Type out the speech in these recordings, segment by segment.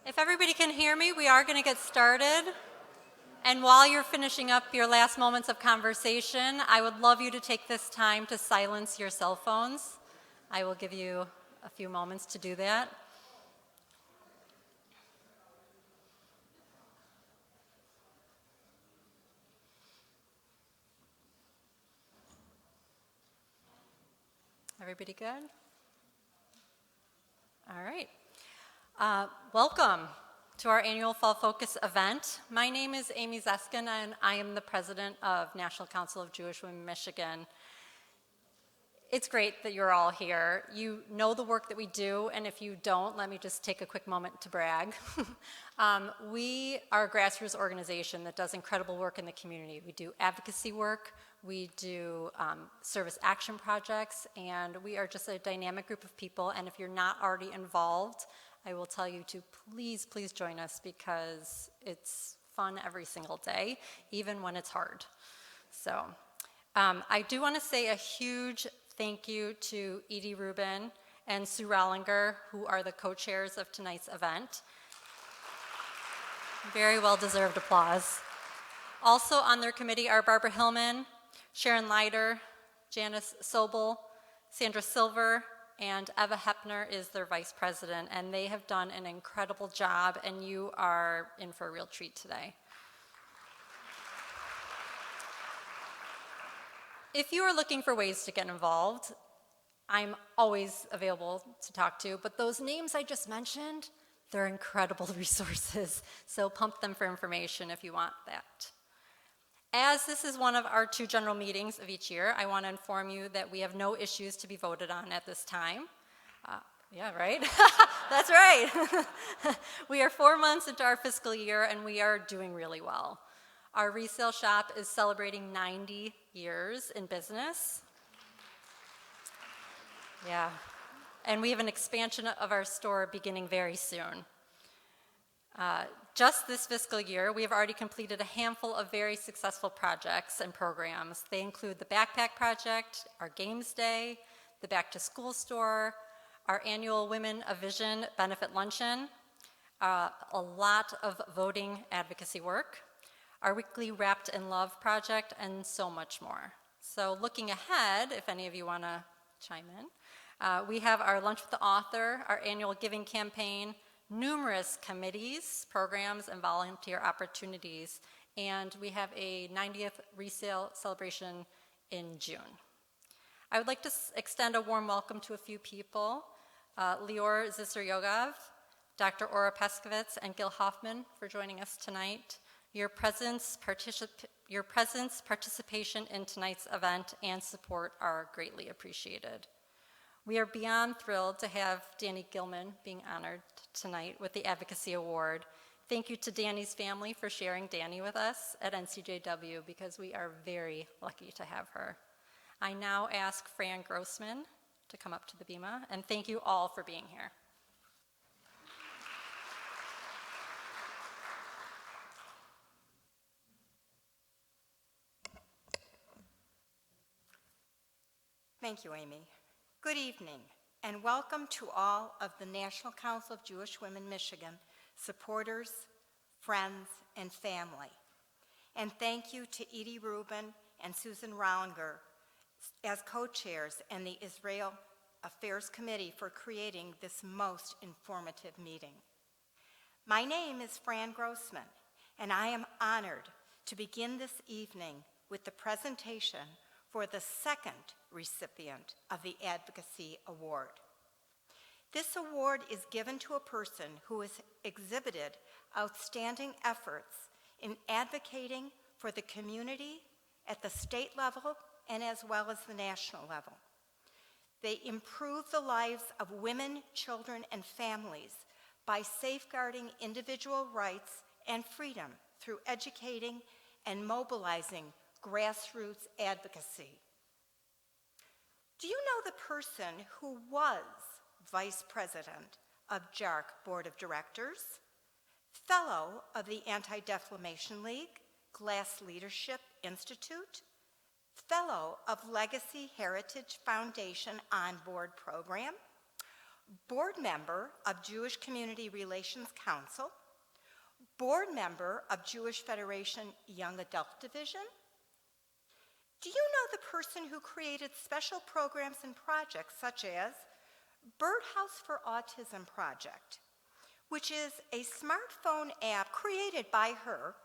If everybody can hear me, we are going to get started. And while you're finishing up your last moments of conversation, I would love you to take this time to silence your cell phones. I will give you a few moments to do that. Everybody good? All right. Welcome to our annual Fall Focus event. My name is Amy Zeskin, and I am the president of National Council of Jewish Women Michigan. It's great that you're all here. You know the work that we do, and if you don't, let me just take a quick moment to brag. We are a grassroots organization that does incredible work in the community. We do advocacy work, we do service action projects, and we are just a dynamic group of people, and if you're not already involved, I will tell you to please join us because it's fun every single day, even when it's hard. So I do want to say a huge thank you to Edie Rubin and Sue Rollinger, who are the co-chairs of tonight's event. Very well-deserved applause. Also on their committee are Barbara Hillman, Sharon Leiter, Janice Sobel, Sandra Silver, and Eva Hepner is their vice president, and they have done an incredible job, and you are in for a real treat today. If you are looking for ways to get involved, I'm always available to talk to, but those names I just mentioned, they're incredible resources, so pump them for information if you want that. As this is one of our 2 general meetings of each year, I want to inform you that we have no issues to be voted on at this time. Yeah, right? That's right. We are 4 months into our fiscal year, and we are doing really well. Our resale shop is celebrating 90 years in business. Yeah, and we have an expansion of our store beginning very soon. Just this fiscal year, we have already completed a handful of very successful projects and programs. They include the Backpack Project, our Games Day, the Back to School Store, our annual Women of Vision benefit luncheon, a lot of voting advocacy work, our weekly Wrapped in Love project, and so much more. So looking ahead, if any of you want to chime in, we have our Lunch with the Author, our annual giving campaign, numerous committees, programs, and volunteer opportunities, and we have a 90th resale celebration in June. I would like to extend a warm welcome to a few people, Lior Zisser-Yogov, Dr. Ora Pescovitz, and Gil Hoffman for joining us tonight. Your presence, participation in tonight's event, and support are greatly appreciated. We are beyond thrilled to have Dani Gillman being honored tonight with the Advocacy Award. Thank you to Dani's family for sharing Dani with us at NCJW because we are very lucky to have her. I now ask Fran Grossman to come up to the bima, and thank you all for being here. Thank you, Amy. Good evening, and welcome to all of the National Council of Jewish Women Michigan supporters, friends, and family. And thank you to Edie Rubin and Susan Rollinger as co-chairs and the Israel Affairs Committee for creating this most informative meeting. My name is Fran Grossman, and I am honored to begin this evening with the presentation for the second recipient of the Advocacy Award. This award is given to a person who has exhibited outstanding efforts in advocating for the community at the state level and as well as the national level. They improve the lives of women, children, and families by safeguarding individual rights and freedom through educating and mobilizing grassroots advocacy. Do you know the person who was vice president of JARC Board of Directors, fellow of the Anti-Defamation League, Glass Leadership Institute, fellow of Legacy Heritage Foundation On Board Program, board member of Jewish Community Relations Council, board member of Jewish Federation Young Adult Division. Do you know the person who created special programs and projects such as Birdhouse for Autism Project, which is a smartphone app created by her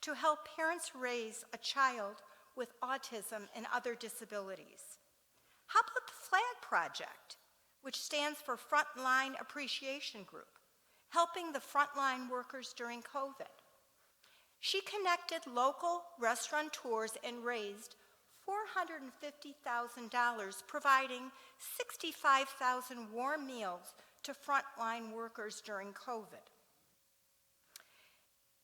to help parents raise a child with autism and other disabilities? How about the Flag Project, which stands for Frontline Appreciation Group, helping the frontline workers during COVID? She connected local restaurateurs and raised $450,000, providing 65,000 warm meals to frontline workers during COVID,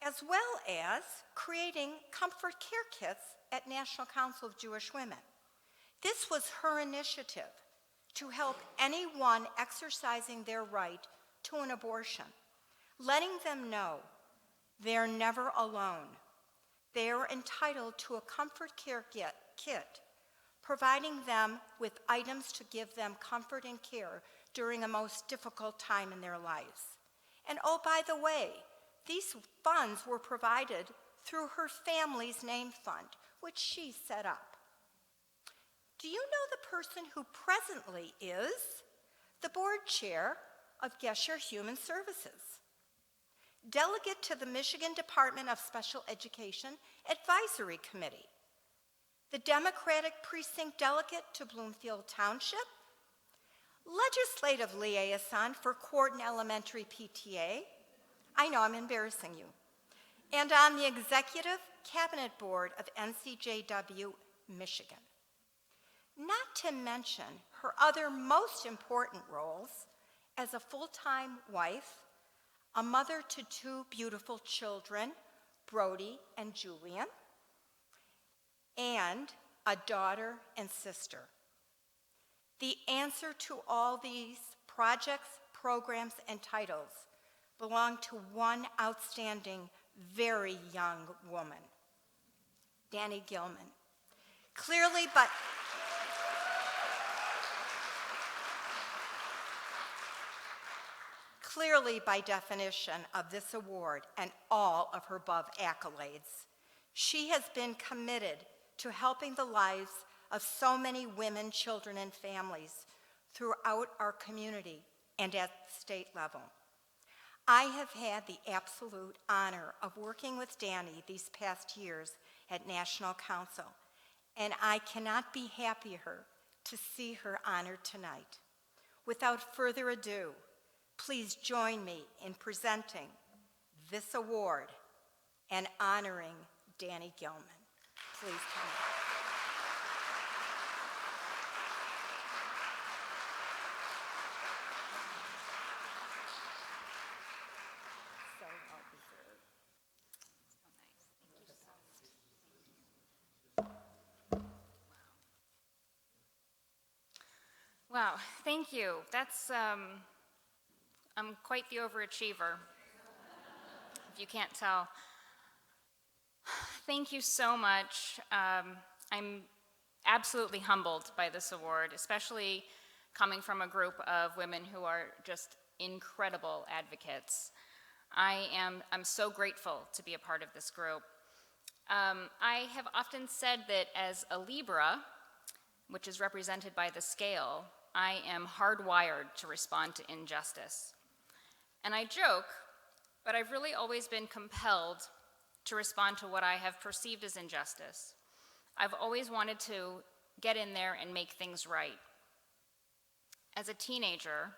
as well as creating comfort care kits at National Council of Jewish Women. This was her initiative to help anyone exercising their right to an abortion, letting them know they're never alone. They are entitled to a comfort care kit, providing them with items to give them comfort and care during a most difficult time in their lives. And oh, by the way, these funds were provided through her family's name fund, which she set up. Do you know the person who presently is the board chair of Shir Human Services, delegate to the Michigan Department of Special Education Advisory Committee, the Democratic Precinct delegate to Bloomfield Township, legislative liaison for Corton Elementary PTA? I know, I'm embarrassing you. And on the executive cabinet board of NCJW Michigan. Not to mention her other most important roles as a full-time wife, a mother to two beautiful children, Brody and Julian, and a daughter and sister. The answer to all these projects, programs, and titles belong to one outstanding, very young woman, Dani Gillman. Clearly, by definition of this award and all of her above accolades, she has been committed to helping the lives of so many women, children, and families throughout our community and at the state level. I have had the absolute honor of working with Dani these past years at National Council, and I cannot be happier to see her honored tonight. Without further ado, please join me in presenting this award and honoring Dani Gillman. Please come. So well deserved. Wow, thank you. That's, I'm quite the overachiever, if you can't tell. Thank you so much. I'm absolutely humbled by this award, especially coming from a group of women who are just incredible advocates. I'm so grateful to be a part of this group. I have often said that as a Libra, which is represented by the scale, I am hardwired to respond to injustice. And I joke, but I've really always been compelled to respond to what I have perceived as injustice. I've always wanted to get in there and make things right. As a teenager,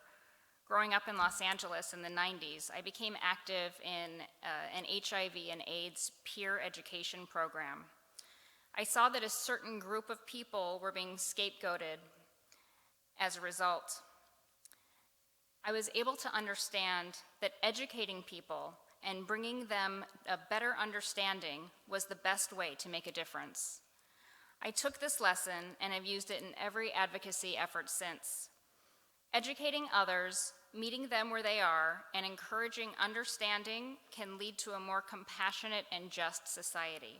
growing up in Los Angeles in the 90s, I became active in an HIV and AIDS peer education program. I saw that a certain group of people were being scapegoated as a result. I was able to understand that educating people and bringing them a better understanding was the best way to make a difference. I took this lesson and have used it in every advocacy effort since. Educating others, meeting them where they are, and encouraging understanding can lead to a more compassionate and just society.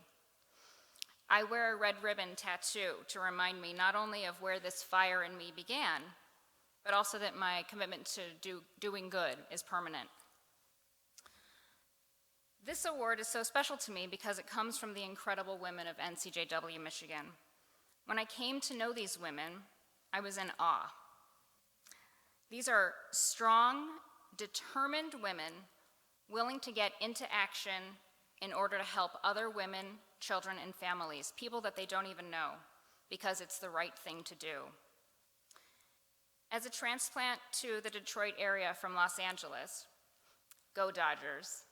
I wear a red ribbon tattoo to remind me not only of where this fire in me began, but also that my commitment to doing good is permanent. This award is so special to me because it comes from the incredible women of NCJW Michigan. When I came to know these women, I was in awe. These are strong, determined women willing to get into action in order to help other women, children, and families, people that they don't even know, because it's the right thing to do. As a transplant to the Detroit area from Los Angeles, go Dodgers,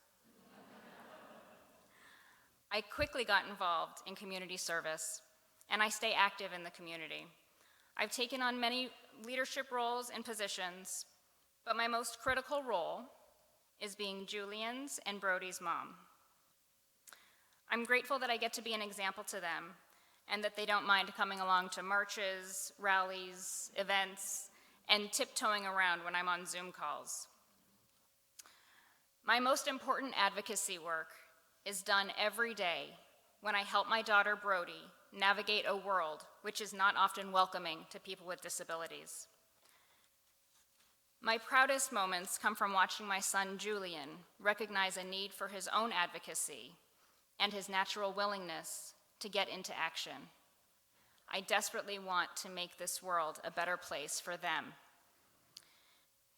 I quickly got involved in community service, and I stay active in the community. I've taken on many leadership roles and positions, but my most critical role is being Julian's and Brody's mom. I'm grateful that I get to be an example to them and that they don't mind coming along to marches, rallies, events, and tiptoeing around when I'm on Zoom calls. My most important advocacy work is done every day when I help my daughter Brody navigate a world which is not often welcoming to people with disabilities. My proudest moments come from watching my son Julian recognize a need for his own advocacy and his natural willingness to get into action. I desperately want to make this world a better place for them.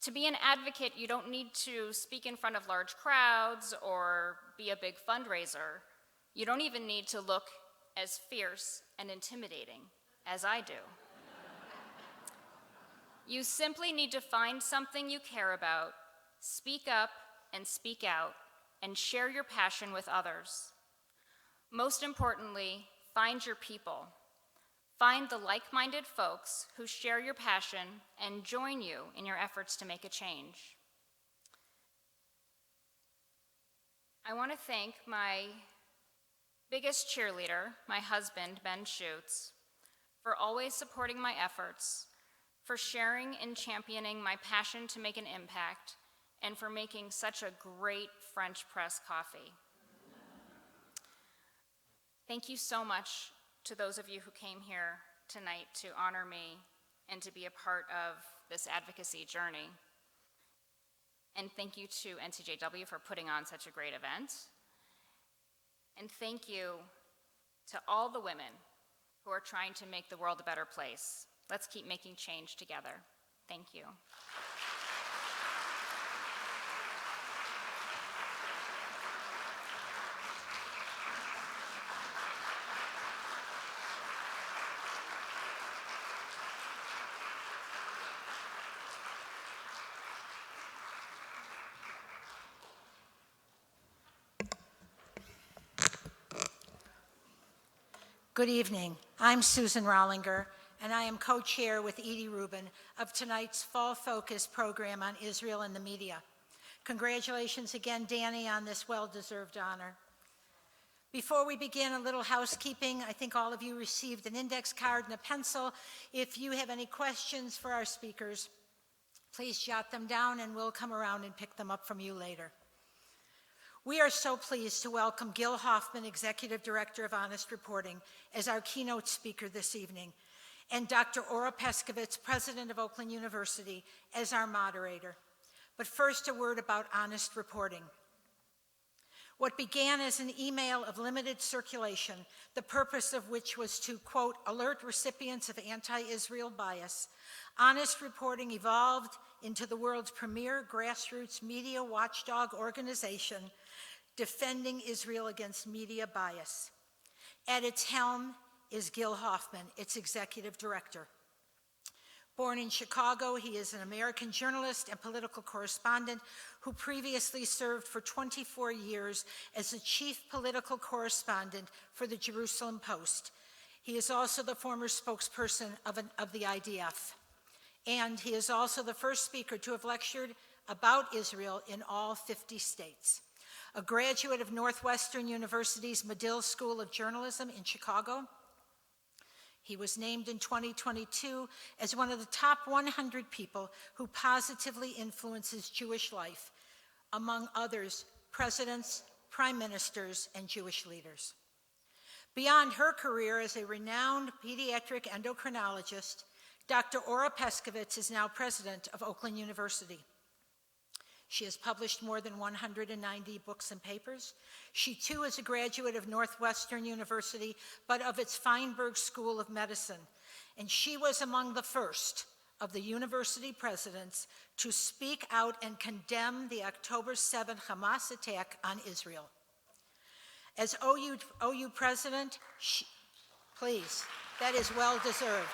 To be an advocate, you don't need to speak in front of large crowds or be a big fundraiser. You don't even need to look as fierce and intimidating as I do. You simply need to find something you care about, speak up and speak out, and share your passion with others. Most importantly, find your people. Find the like-minded folks who share your passion and join you in your efforts to make a change. I want to thank my biggest cheerleader, my husband, Ben Schutz, for always supporting my efforts, for sharing and championing my passion to make an impact, and for making such a great French press coffee. Thank you so much to those of you who came here tonight to honor me and to be a part of this advocacy journey. And thank you to NCJW for putting on such a great event. And thank you to all the women who are trying to make the world a better place. Let's keep making change together. Thank you. Good evening. I'm Susan Rollinger, and I am co-chair with Edie Rubin of tonight's Fall Focus program on Israel and the media. Congratulations again, Dani, on this well-deserved honor. Before we begin, a little housekeeping. I think all of you received an index card and a pencil. If you have any questions for our speakers, please jot them down and we'll come around and pick them up from you later. We are so pleased to welcome Gil Hoffman, Executive Director of Honest Reporting, as our keynote speaker this evening, and Dr. Ora Pescovitz, President of Oakland University, as our moderator. But first, a word about Honest Reporting. What began as an email of limited circulation, the purpose of which was to, quote, alert recipients of anti-Israel bias, Honest Reporting evolved into the world's premier grassroots media watchdog organization defending Israel against media bias. At its helm is Gil Hoffman, its executive director. Born in Chicago, he is an American journalist and political correspondent who previously served for 24 years as the chief political correspondent for the Jerusalem Post. He is also the former spokesperson of the IDF. And he is also the first speaker to have lectured about Israel in all 50 states. A graduate of Northwestern University's Medill School of Journalism in Chicago, he was named in 2022 as one of the top 100 people who positively influences Jewish life, among others, presidents, prime ministers, and Jewish leaders. Beyond her career as a renowned pediatric endocrinologist, Dr. Ora Pescovitz is now president of Oakland University. She has published more than 190 books and papers. She, too, is a graduate of Northwestern University, but of its Feinberg School of Medicine. And she was among the first of the university presidents to speak out and condemn the October 7 Hamas attack on Israel. As OU president, please, that is well deserved.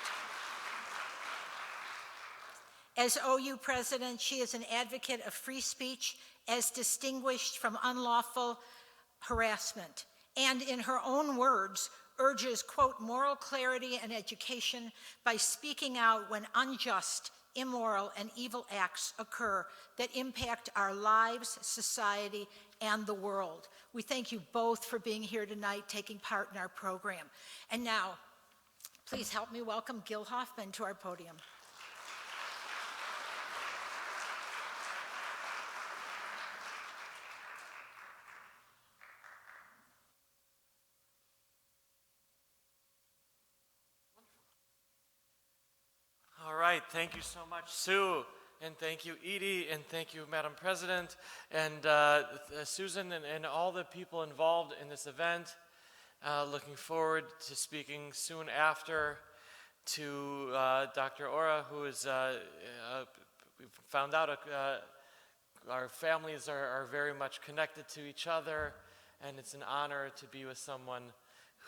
As OU president, she is an advocate of free speech as distinguished from unlawful harassment, and in her own words, urges, quote, moral clarity and education by speaking out when unjust, immoral, and evil acts occur that impact our lives, society, and the world. We thank you both for being here tonight, taking part in our program. And now, please help me welcome Gil Hoffman to our podium. All right, thank you so much, Sue, and thank you, Edie, and thank you, Madam President, and Susan, and all the people involved in this event. Looking forward to speaking soon after to Dr. Ora, who is, we've found out our families are very much connected to each other, and it's an honor to be with someone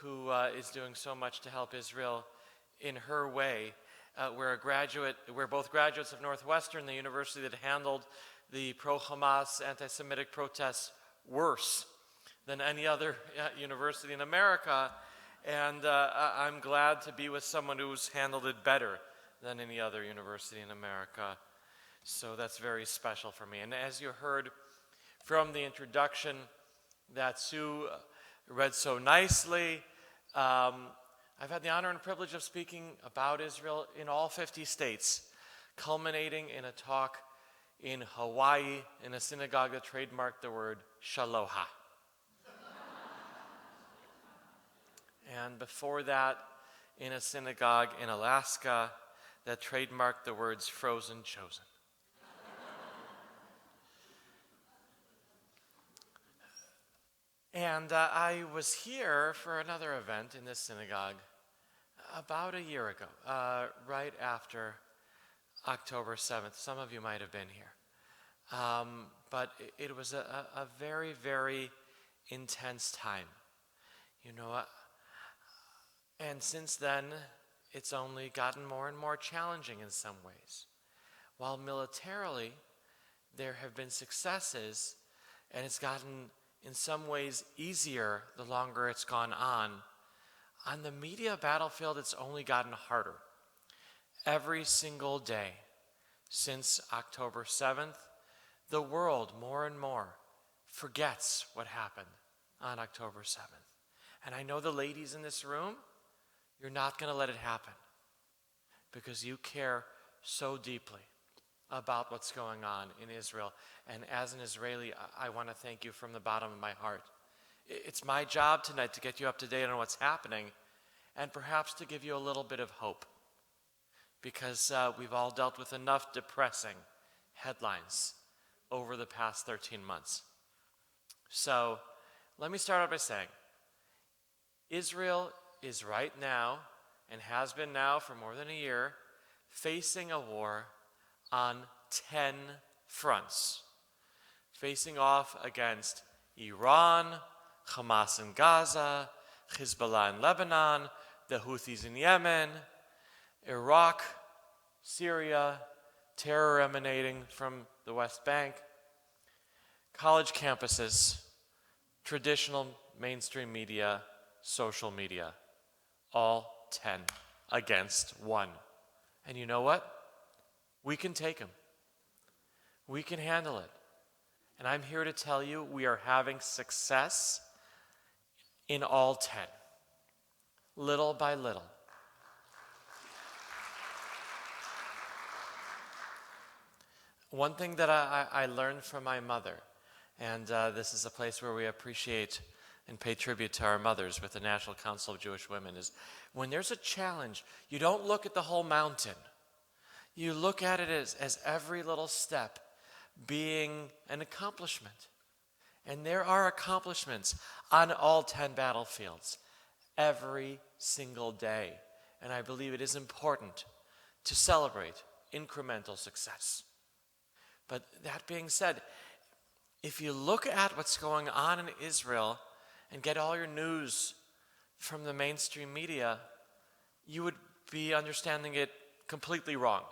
who is doing so much to help Israel in her way. We're both graduates of Northwestern, the university that handled the pro-Hamas anti-Semitic protests worse than any other university in America, and I'm glad to be with someone who's handled it better than any other university in America. So that's very special for me. And as you heard from the introduction that Sue read so nicely, I've had the honor and privilege of speaking about Israel in all 50 states, culminating in a talk in Hawaii in a synagogue that trademarked the word Shalom. And before that, in a synagogue in Alaska that trademarked the words frozen chosen. And I was here for another event in this synagogue about a year ago, right after October 7th. Some of you might have been here. But it was a very, very intense time. You know, and since then, it's only gotten more and more challenging in some ways. While militarily, there have been successes, and it's gotten in some ways easier the longer it's gone on. On the media battlefield, it's only gotten harder. Every single day since October 7th, the world more and more forgets what happened on October 7th. And I know the ladies in this room, you're not going to let it happen because you care so deeply about what's going on in Israel. And as an Israeli, I want to thank you from the bottom of my heart. It's my job tonight to get you up to date on what's happening and perhaps to give you a little bit of hope because we've all dealt with enough depressing headlines over the past 13 months. So let me start out by saying Israel is right now and has been now for more than a year facing a war on 10 fronts, facing off against Iran, Hamas in Gaza, Hezbollah in Lebanon, the Houthis in Yemen, Iraq, Syria, terror emanating from the West Bank, college campuses, traditional mainstream media, social media, all 10 against 1. And you know what? We can take them. We can handle it. And I'm here to tell you we are having success in all 10, little by little. One thing that I learned from my mother, and this is a place where we appreciate and pay tribute to our mothers with the National Council of Jewish Women, is when there's a challenge, you don't look at the whole mountain. You look at it as every little step being an accomplishment. And there are accomplishments on all 10 battlefields every single day. And I believe it is important to celebrate incremental success. But that being said, if you look at what's going on in Israel and get all your news from the mainstream media, you would be understanding it completely wrong.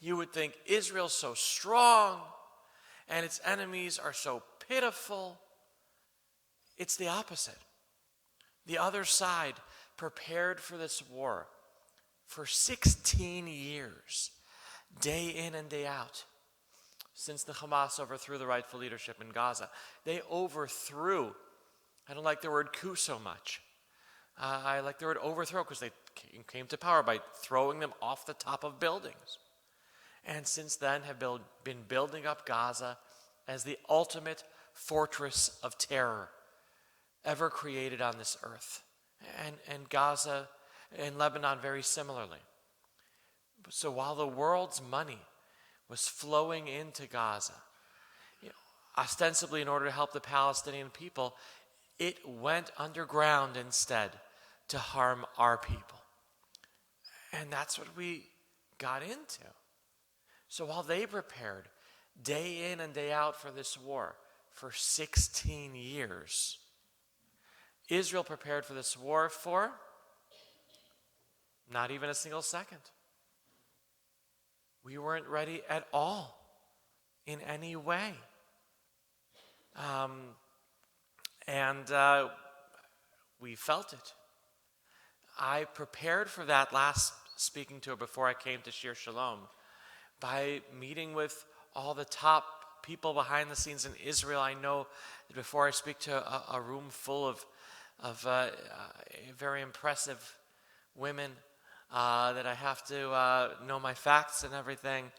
You would think Israel's so strong and its enemies are so pitiful. It's the opposite. The other side prepared for this war for 16 years, day in and day out, since the Hamas overthrew the rightful leadership in Gaza. They overthrew. I don't like the word coup so much. I like the word overthrow because they came to power by throwing them off the top of buildings. And since then have been building up Gaza as the ultimate fortress of terror ever created on this earth. And Gaza and Lebanon very similarly. So while the world's money was flowing into Gaza, ostensibly in order to help the Palestinian people, it went underground instead to harm our people. And that's what we got into. So while they prepared day in and day out for this war for 16 years, Israel prepared for this war for not even a single second. We weren't ready at all in any way. We felt it. I prepared for that last speaking tour before I came to Shir Shalom by meeting with all the top people behind the scenes in Israel. I know that before I speak to a room full of very impressive women, that I have to know my facts and everything.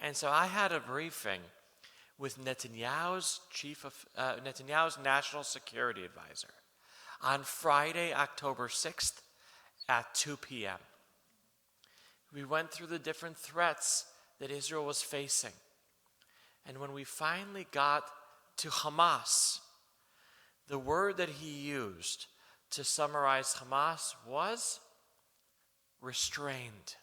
And so I had a briefing with Netanyahu's national security advisor on Friday, October 6th at 2 p.m. We went through the different threats that Israel was facing. And when we finally got to Hamas, the word that he used to summarize Hamas was restrained.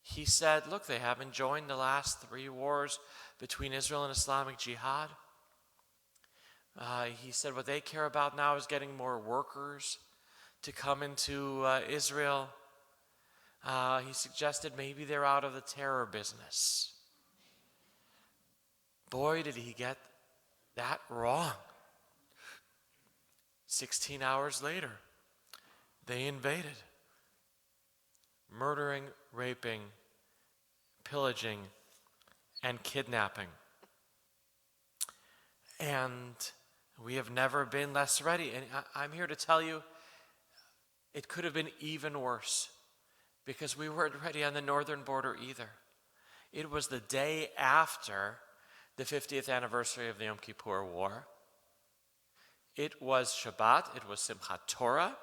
He said, look, they haven't joined the last 3 wars between Israel and Islamic Jihad. He said what they care about now is getting more workers to come into Israel. He suggested maybe they're out of the terror business. Boy, did he get that wrong. 16 hours later, they invaded, murdering, raping, pillaging, and kidnapping. And we have never been less ready. And I'm here to tell you, it could have been even worse because we weren't ready on the northern border either. It was the day after the 50th anniversary of the Yom Kippur War. It was Shabbat. It was Simchat Torah.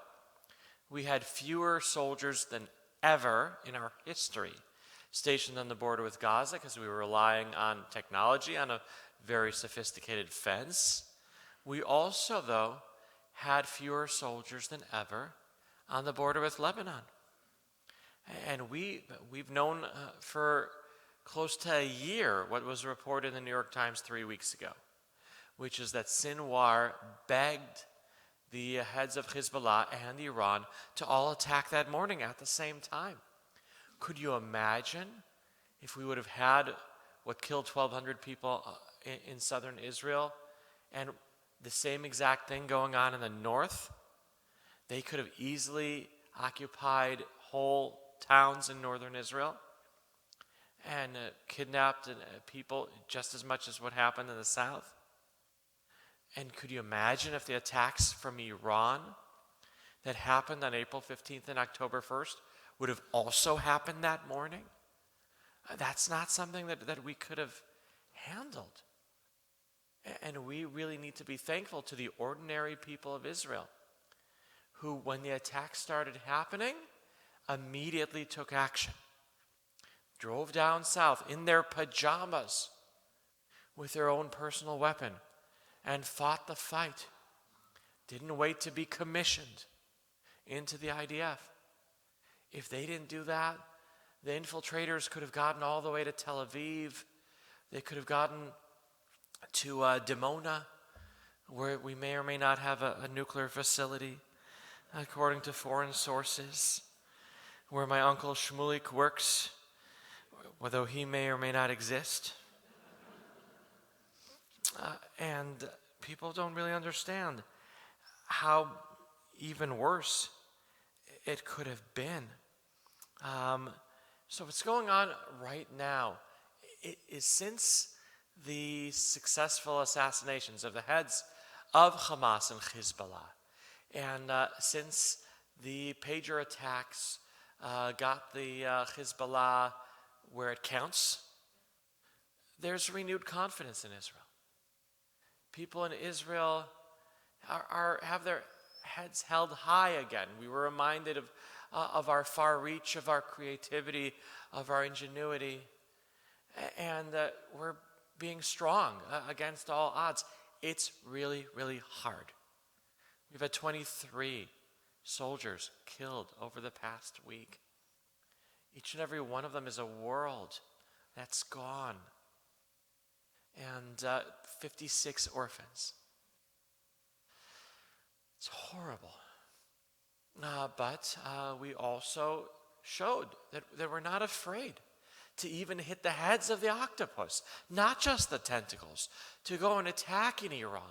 We had fewer soldiers than ever in our history stationed on the border with Gaza because we were relying on technology, on a very sophisticated fence. We also, though, had fewer soldiers than ever on the border with Lebanon. And we've known for close to a year what was reported in the New York Times 3 weeks ago, which is that Sinwar begged the heads of Hezbollah and Iran to all attack that morning at the same time. Could you imagine if we would have had what killed 1,200 people in southern Israel and the same exact thing going on in the north? They could have easily occupied whole towns in northern Israel and kidnapped people just as much as what happened in the south. And could you imagine if the attacks from Iran that happened on April 15th and October 1st would have also happened that morning? That's not something that we could have handled. And we really need to be thankful to the ordinary people of Israel who, when the attacks started happening, immediately took action, drove down south in their pajamas with their own personal weapon and fought the fight. Didn't wait to be commissioned into the IDF. If they didn't do that, the infiltrators could have gotten all the way to Tel Aviv. They could have gotten to Dimona, where we may or may not have a nuclear facility, according to foreign sources, where my uncle Shmulik works, although he may or may not exist. And people don't really understand how even worse it could have been. So what's going on right now is since the successful assassinations of the heads of Hamas and Hezbollah, and since the pager attacks got the Hezbollah where it counts, there's renewed confidence in Israel. People in Israel have their heads held high again. We were reminded of our far reach, of our creativity, of our ingenuity, and we're being strong against all odds. It's really, really hard. We've had 23 soldiers killed over the past week. Each and every one of them is a world that's gone, and 56 orphans. It's horrible. But we also showed that we're not afraid to even hit the heads of the octopus, not just the tentacles, to go and attack in Iran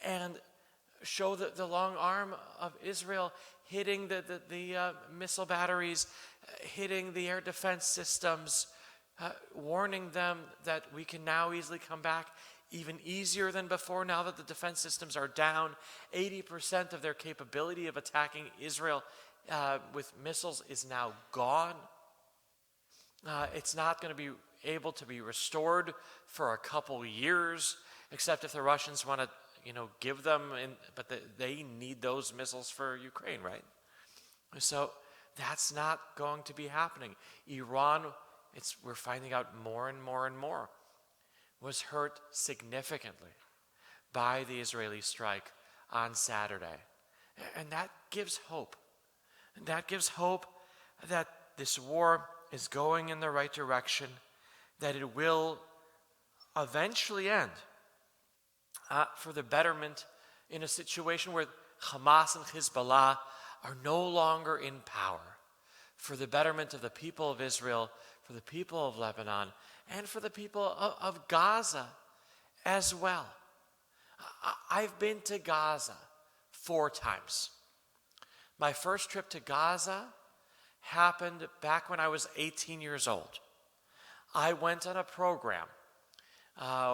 and show the long arm of Israel hitting the missile batteries, hitting the air defense systems, warning them that we can now easily come back even easier than before now that the defense systems are down. 80% of their capability of attacking Israel with missiles is now gone. It's not going to be able to be restored for a couple years, except if the Russians want to, give them, but they need those missiles for Ukraine, right? So that's not going to be happening. Iran, we're finding out more and more and more, was hurt significantly by the Israeli strike on Saturday. And that gives hope. And that gives hope that this war is going in the right direction, that it will eventually end for the betterment in a situation where Hamas and Hezbollah are no longer in power, for the betterment of the people of Israel, for the people of Lebanon, and for the people of Gaza as well. I've been to Gaza 4 times. My first trip to Gaza happened back when I was 18 years old. I went on a program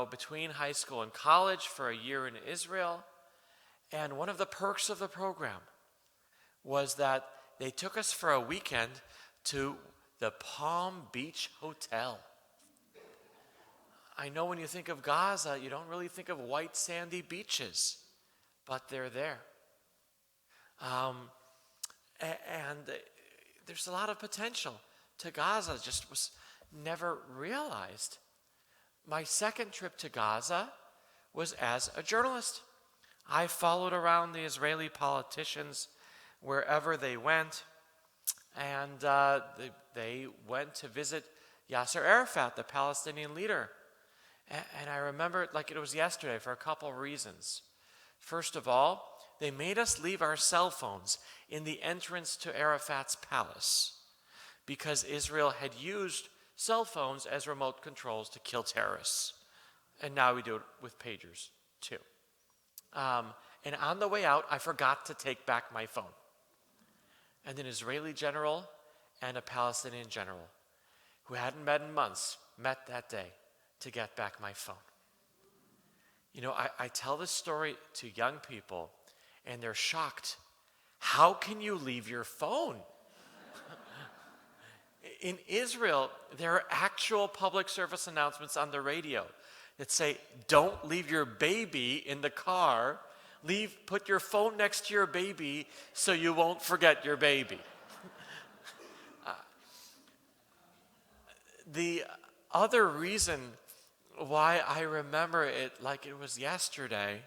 between high school and college for a year in Israel, and one of the perks of the program was that they took us for a weekend to the Palm Beach Hotel. I know when you think of Gaza, you don't really think of white sandy beaches, but they're there. And there's a lot of potential to Gaza, just was never realized. My second trip to Gaza was as a journalist. I followed around the Israeli politicians wherever they went, and they went to visit Yasser Arafat, the Palestinian leader. And I remember it like it was yesterday for a couple of reasons. First of all, they made us leave our cell phones in the entrance to Arafat's palace because Israel had used cell phones as remote controls to kill terrorists. And now we do it with pagers too. And on the way out, I forgot to take back my phone. And an Israeli general and a Palestinian general who hadn't met in months met that day to get back my phone. I tell this story to young people, and they're shocked. How can you leave your phone? In Israel, there are actual public service announcements on the radio that say, don't leave your baby in the car. Put your phone next to your baby so you won't forget your baby. The other reason why I remember it like it was yesterday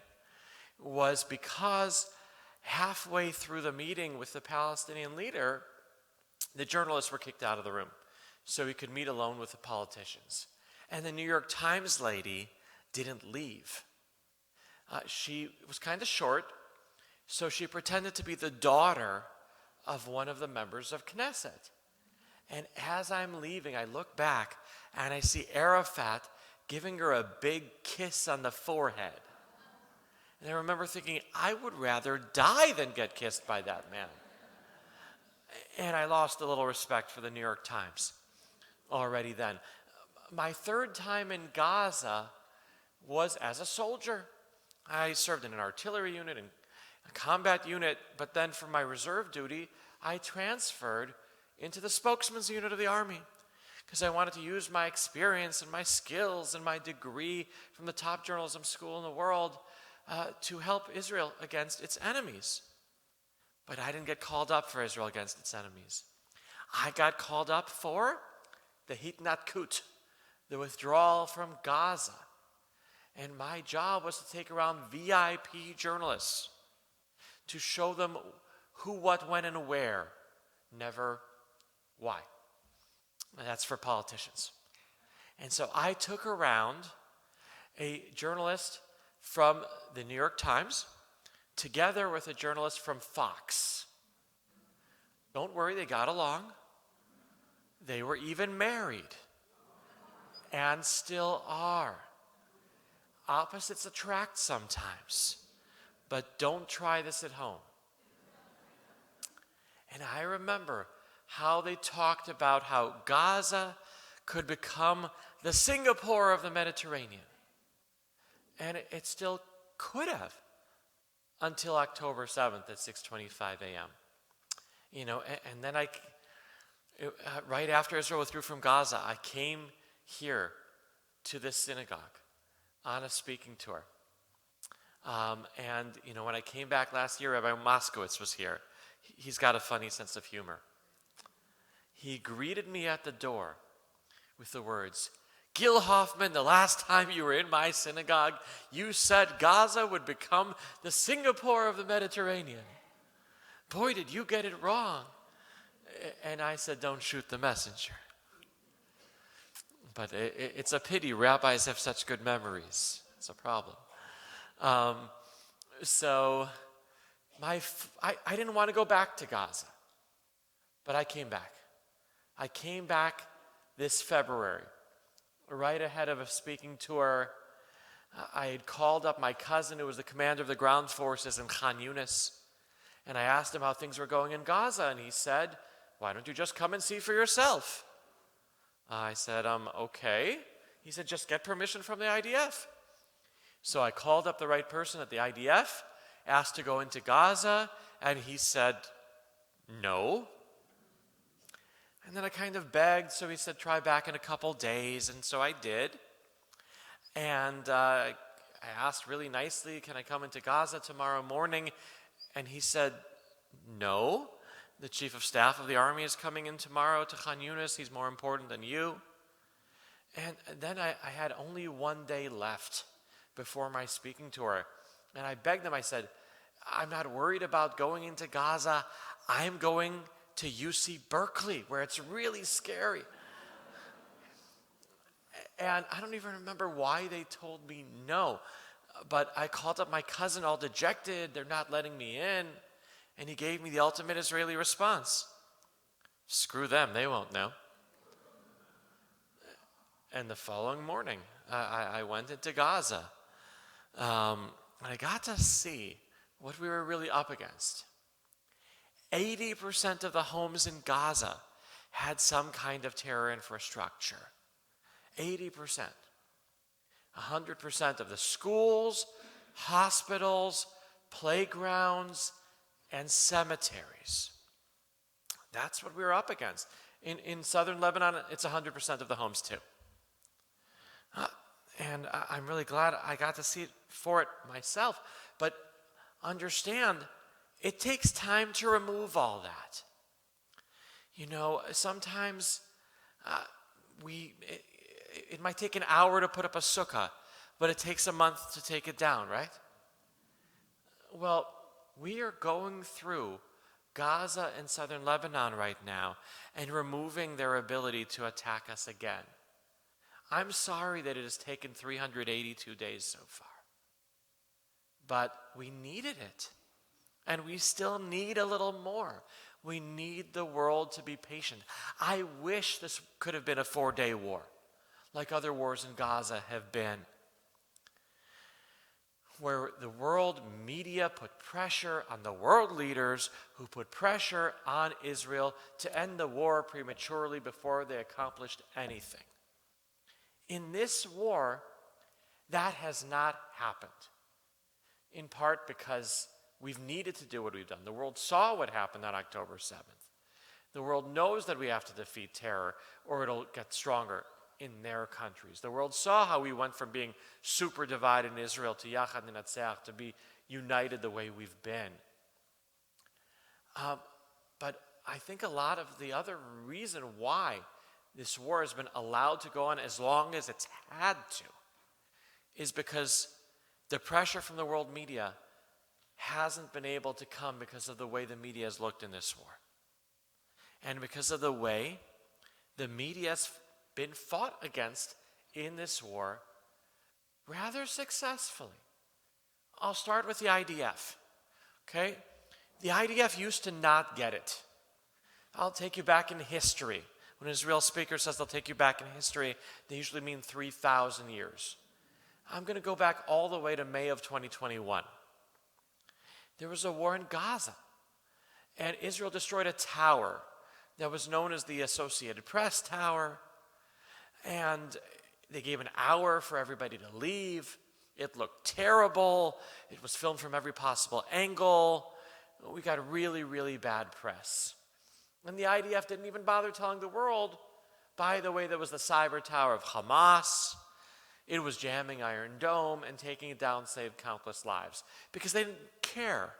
was because halfway through the meeting with the Palestinian leader, the journalists were kicked out of the room so he could meet alone with the politicians. And the New York Times lady didn't leave. She was kind of short, so she pretended to be the daughter of one of the members of Knesset. And as I'm leaving, I look back and I see Arafat giving her a big kiss on the forehead. And I remember thinking, I would rather die than get kissed by that man. And I lost a little respect for the New York Times already then. My third time in Gaza was as a soldier. I served in an artillery unit and a combat unit, but then for my reserve duty, I transferred into the spokesman's unit of the Army because I wanted to use my experience and my skills and my degree from the top journalism school in the world to help Israel against its enemies. But I didn't get called up for Israel against its enemies. I got called up for the Hitnatkut, the withdrawal from Gaza. And my job was to take around VIP journalists to show them who, what, when, and where, never why. And that's for politicians. And so I took around a journalist from the New York Times together with a journalist from Fox. Don't worry, they got along. They were even married and still are. Opposites attract sometimes, but don't try this at home. And I remember how they talked about how Gaza could become the Singapore of the Mediterranean. And it still could have until October 7th at 6:25 a.m. And then right after Israel withdrew from Gaza, I came here to this synagogue on a speaking tour. When I came back last year, Rabbi Moskowitz was here. He's got a funny sense of humor. He greeted me at the door with the words, "Gil Hoffman, the last time you were in my synagogue, you said Gaza would become the Singapore of the Mediterranean. Boy, did you get it wrong." And I said, "Don't shoot the messenger." But it's a pity rabbis have such good memories. It's a problem. So I didn't want to go back to Gaza, but I came back. I came back this February, right ahead of a speaking tour. I had called up my cousin, who was the commander of the ground forces in Khan Yunis, and I asked him how things were going in Gaza, and he said, "Why don't you just come and see for yourself?" I said, okay. He said, "Just get permission from the IDF." So I called up the right person at the IDF, asked to go into Gaza, and he said, no. And then I kind of begged, so he said, try back in a couple days, and so I did. And I asked really nicely, can I come into Gaza tomorrow morning? And he said, no. The chief of staff of the army is coming in tomorrow to Khan Yunis. He's more important than you. And then I had only one day left before my speaking tour. And I begged him, I said, I'm not worried about going into Gaza. I'm going to UC Berkeley, where it's really scary. And I don't even remember why they told me no. But I called up my cousin all dejected. They're not letting me in. And he gave me the ultimate Israeli response. Screw them, they won't know. And the following morning, I went into Gaza. And I got to see what we were really up against. 80% of the homes in Gaza had some kind of terror infrastructure. 80%. 100% of the schools, hospitals, playgrounds, and cemeteries. That's what we were up against. In southern Lebanon, it's 100% of the homes too. And I'm really glad I got to see it for it myself. But understand, it takes time to remove all that. You know, sometimes it might take an hour to put up a sukkah, but it takes a month to take it down, right? Well, we are going through Gaza and southern Lebanon right now and removing their ability to attack us again. I'm sorry that it has taken 382 days so far. But we needed it. And we still need a little more. We need the world to be patient. I wish this could have been a 4-day war, like other wars in Gaza have been, where the world media put pressure on the world leaders who put pressure on Israel to end the war prematurely before they accomplished anything. In this war, that has not happened, in part because we've needed to do what we've done. The world saw what happened on October 7th. The world knows that we have to defeat terror or it'll get stronger in their countries. The world saw how we went from being super divided in Israel to Yachad Ninatzeach, to be united the way we've been. But I think a lot of the other reason why this war has been allowed to go on as long as it's had to is because the pressure from the world media hasn't been able to come because of the way the media has looked in this war. And because of the way the media has been fought against in this war rather successfully. I'll start with the IDF, okay? The IDF used to not get it. I'll take you back in history. When an Israel speaker says they'll take you back in history, they usually mean 3,000 years. I'm going to go back all the way to May of 2021. There was a war in Gaza, and Israel destroyed a tower that was known as the Associated Press Tower, and they gave an hour for everybody to leave. It looked terrible. It was filmed from every possible angle. We got really, really bad press. And the IDF didn't even bother telling the world, by the way, there was the cyber tower of Hamas. It was jamming Iron Dome, and taking it down saved countless lives, because they didn't care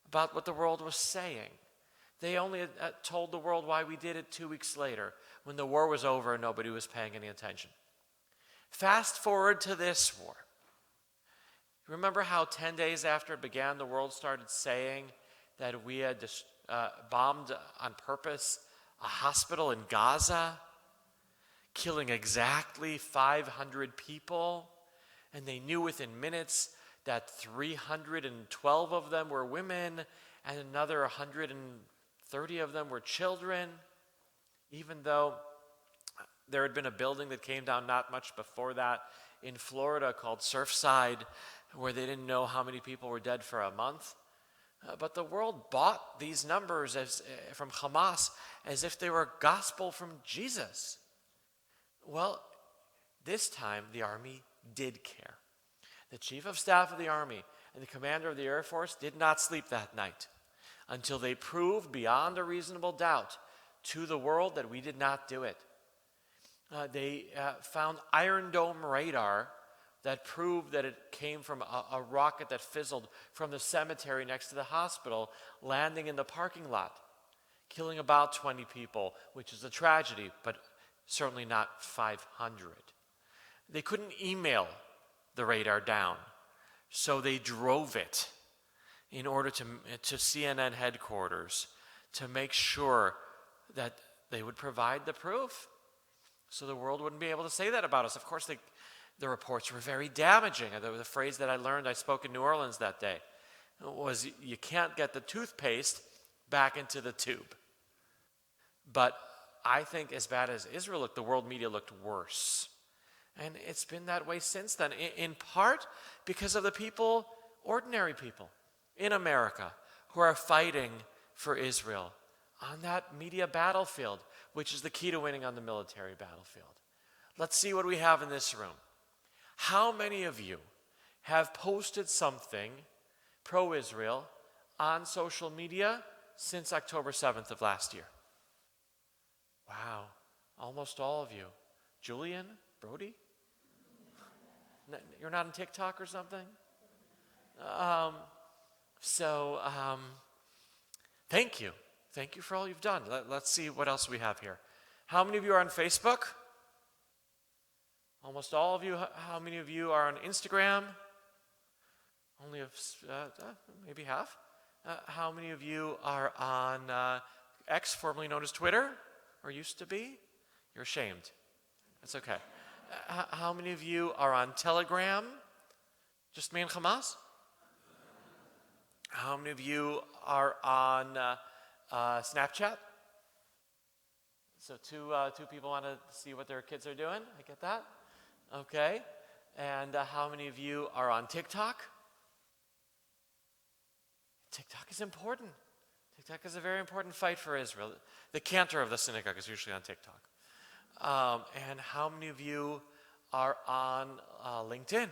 about what the world was saying. They only told the world why we did it 2 weeks later, when the war was over and nobody was paying any attention. Fast forward to this war. Remember how 10 days after it began, the world started saying that we had bombed on purpose a hospital in Gaza, killing exactly 500 people, and they knew within minutes that 312 of them were women and another 130 of them were children, even though there had been a building that came down not much before that in Florida called Surfside, where they didn't know how many people were dead for a month. But the world bought these numbers from Hamas as if they were gospel from Jesus. Well, this time the army did care. The chief of staff of the army and the commander of the Air Force did not sleep that night until they proved beyond a reasonable doubt to the world that we did not do it. They found Iron Dome radar that proved that it came from a rocket that fizzled from the cemetery next to the hospital, landing in the parking lot, killing about 20 people, which is a tragedy, but certainly not 500. They couldn't email the radar down, so they drove it in order to CNN headquarters to make sure that they would provide the proof, so the world wouldn't be able to say that about us. Of course, the reports were very damaging. The phrase that I spoke in New Orleans that day, was you can't get the toothpaste back into the tube. But I think as bad as Israel looked, the world media looked worse. And it's been that way since then, in part because of the people, ordinary people in America, who are fighting for Israel on that media battlefield, which is the key to winning on the military battlefield. Let's see what we have in this room. How many of you have posted something pro-Israel on social media since October 7th of last year? Wow, almost all of you. Julian, Brody? You're not on TikTok or something? Thank you. Thank you for all you've done. Let's see what else we have here. How many of you are on Facebook? Almost all of you. How many of you are on Instagram? Only maybe half. How many of you are on X, formerly known as Twitter, or used to be? You're ashamed. That's okay. How many of you are on Telegram? Just me and Hamas? How many of you are on Snapchat? So two people want to see what their kids are doing. I get that. Okay. And how many of you are on TikTok? TikTok is important. TikTok is a very important fight for Israel. The cantor of the synagogue is usually on TikTok. And how many of you are on LinkedIn?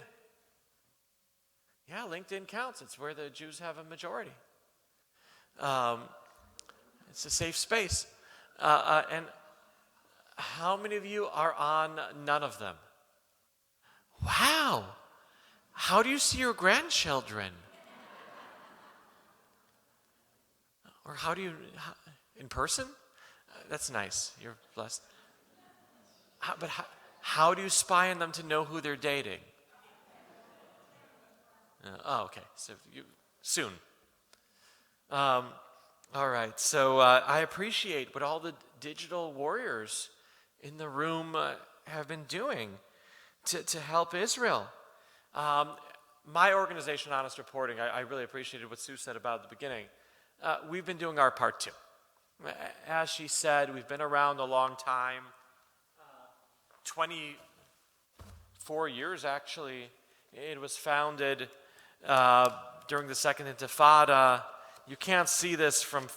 Yeah, LinkedIn counts. It's where the Jews have a majority. It's a safe space. And how many of you are on none of them? Wow. How do you see your grandchildren? Or in person? That's nice. You're blessed. But how do you spy on them to know who they're dating? Okay. So soon. All right. So I appreciate what all the digital warriors in the room have been doing to help Israel. My organization, Honest Reporting, I really appreciated what Sue said about at the beginning. We've been doing our part too. As she said, we've been around a long time. 24 years, actually. It was founded during the Second Intifada. You can't see this from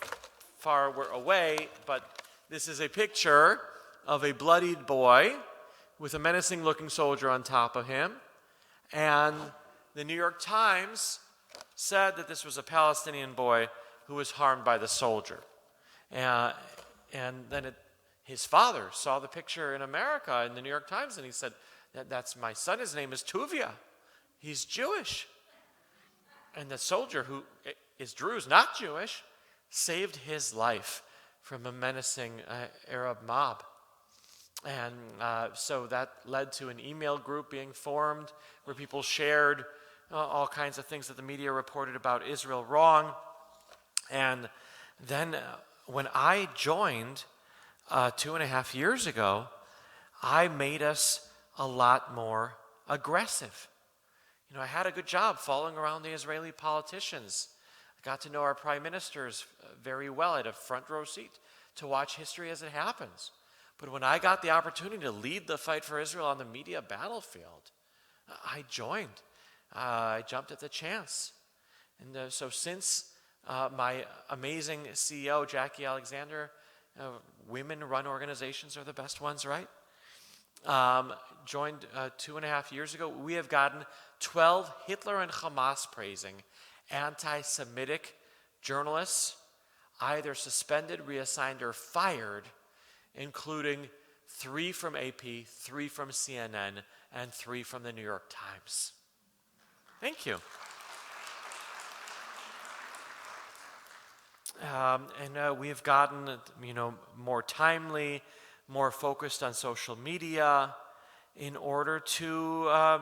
far away, but this is a picture of a bloodied boy with a menacing-looking soldier on top of him. And the New York Times said that this was a Palestinian boy who was harmed by the soldier. And then his father saw the picture in America in the New York Times, and he said, that's my son. His name is Tuvia. He's Jewish. And the soldier, who is Druze, not Jewish, saved his life from a menacing Arab mob. And so that led to an email group being formed where people shared all kinds of things that the media reported about Israel wrong. And then when I joined 2.5 years ago, I made us a lot more aggressive. I had a good job following around the Israeli politicians. I got to know our prime ministers very well. I had a front row seat to watch history as it happens. But when I got the opportunity to lead the fight for Israel on the media battlefield, I joined. I jumped at the chance. And so since my amazing CEO, Jackie Alexander, women-run organizations are the best ones, right? Joined 2.5 years ago, we have gotten 12 Hitler and Hamas-praising anti-Semitic journalists either suspended, reassigned, or fired, including 3 from AP, 3 from CNN, and 3 from the New York Times. Thank you. And we have gotten, more timely, more focused on social media in order to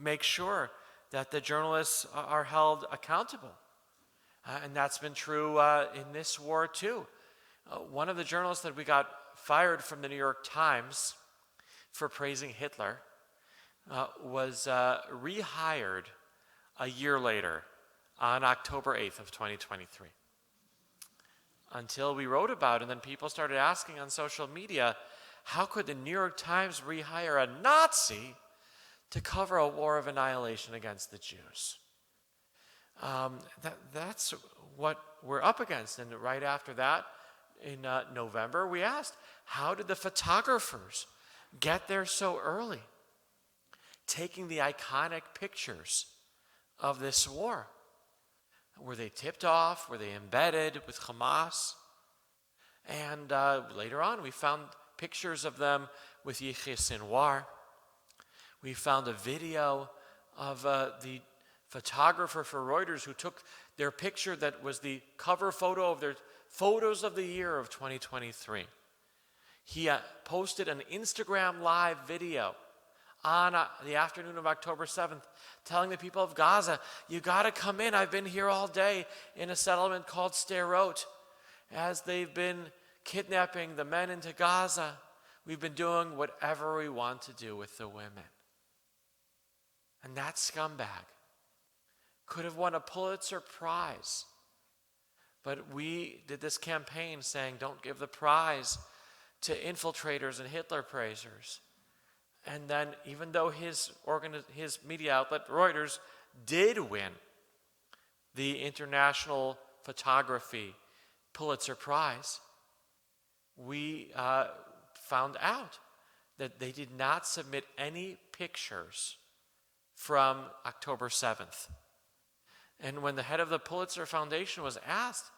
make sure that the journalists are held accountable. And that's been true in this war too. One of the journalists that we got fired from the New York Times for praising Hitler was rehired a year later on October 8th of 2023. Until we wrote about it, and then people started asking on social media, how could the New York Times rehire a Nazi to cover a war of annihilation against the Jews? That's what we're up against. And right after that, in November, we asked, how did the photographers get there so early, taking the iconic pictures of this war? Were they tipped off? Were they embedded with Hamas? And later on, we found pictures of them with Yehia Sinwar. We found a video of the photographer for Reuters who took their picture that was the cover photo of their photos of the year of 2023. He posted an Instagram live video on the afternoon of October 7th, telling the people of Gaza, you got to come in. I've been here all day in a settlement called Sderot. As they've been kidnapping the men into Gaza, we've been doing whatever we want to do with the women. And that scumbag could have won a Pulitzer Prize. But we did this campaign saying, don't give the prize to infiltrators and Hitler praisers. And then, even though his media outlet, Reuters, did win the International Photography Pulitzer Prize, we found out that they did not submit any pictures from October 7th. And when the head of the Pulitzer Foundation was asked,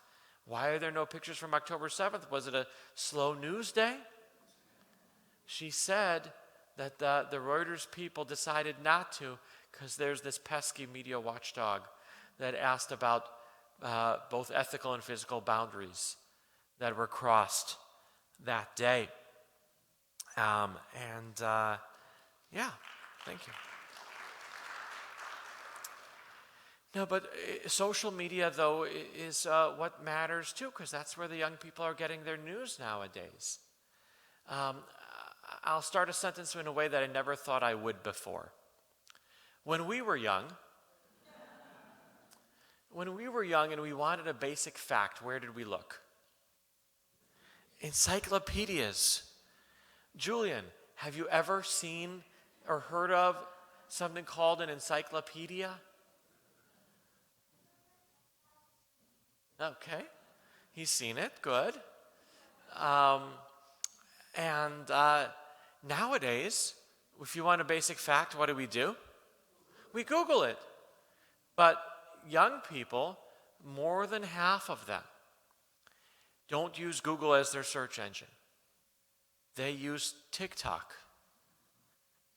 why are there no pictures from October 7th? Was it a slow news day? She said that the Reuters people decided not to because there's this pesky media watchdog that asked about both ethical and physical boundaries that were crossed that day. Yeah, thank you. No, but social media, though, is what matters, too, because that's where the young people are getting their news nowadays. I'll start a sentence in a way that I never thought I would before. When we were young and we wanted a basic fact, where did we look? Encyclopedias. Julian, have you ever seen or heard of something called an encyclopedia? Okay, he's seen it, good. Nowadays, if you want a basic fact, what do? We Google it. But young people, more than half of them, don't use Google as their search engine. They use TikTok.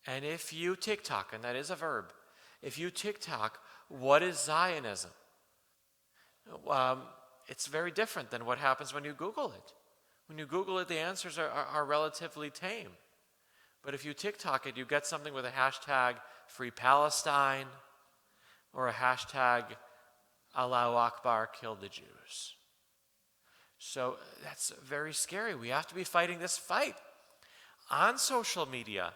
And if you TikTok, and that is a verb, if you TikTok, what is Zionism? It's very different than what happens when you Google it. When you Google it, the answers are relatively tame. But if you TikTok it, you get something with a hashtag Free Palestine or a hashtag Allahu Akbar, kill the Jews. So that's very scary. We have to be fighting this fight on social media.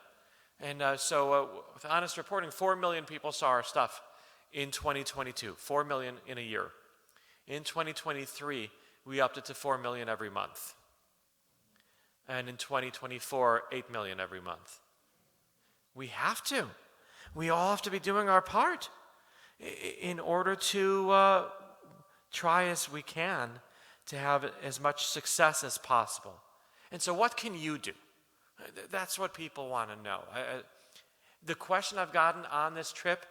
And with honest reporting, 4 million people saw our stuff in 2022, 4 million in a year. In 2023, we upped it to 4 million every month. And in 2024, 8 million every month. We have to. We all have to be doing our part in order to try as we can to have as much success as possible. And so what can you do? That's what people want to know. The question I've gotten on this trip,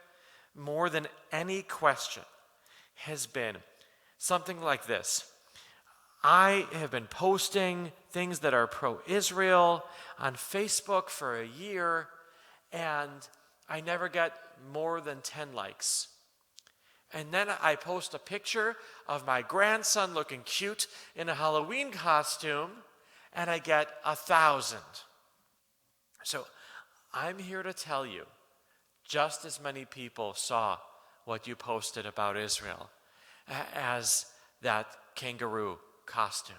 more than any question, has been something like this. I have been posting things that are pro-Israel on Facebook for a year, and I never get more than 10 likes. And then I post a picture of my grandson looking cute in a Halloween costume, and I get 1,000. So I'm here to tell you, just as many people saw what you posted about Israel as that kangaroo costume.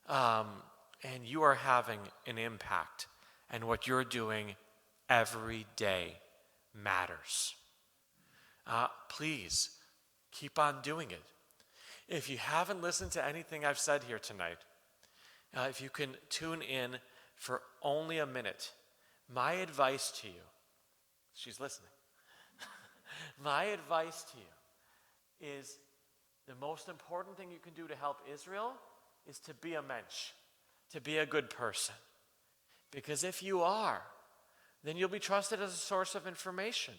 And you are having an impact, and what you're doing every day matters. Please keep on doing it. If you haven't listened to anything I've said here tonight, if you can tune in for only a minute, my advice to you, she's listening, my advice to you is the most important thing you can do to help Israel is to be a mensch, to be a good person. Because if you are, then you'll be trusted as a source of information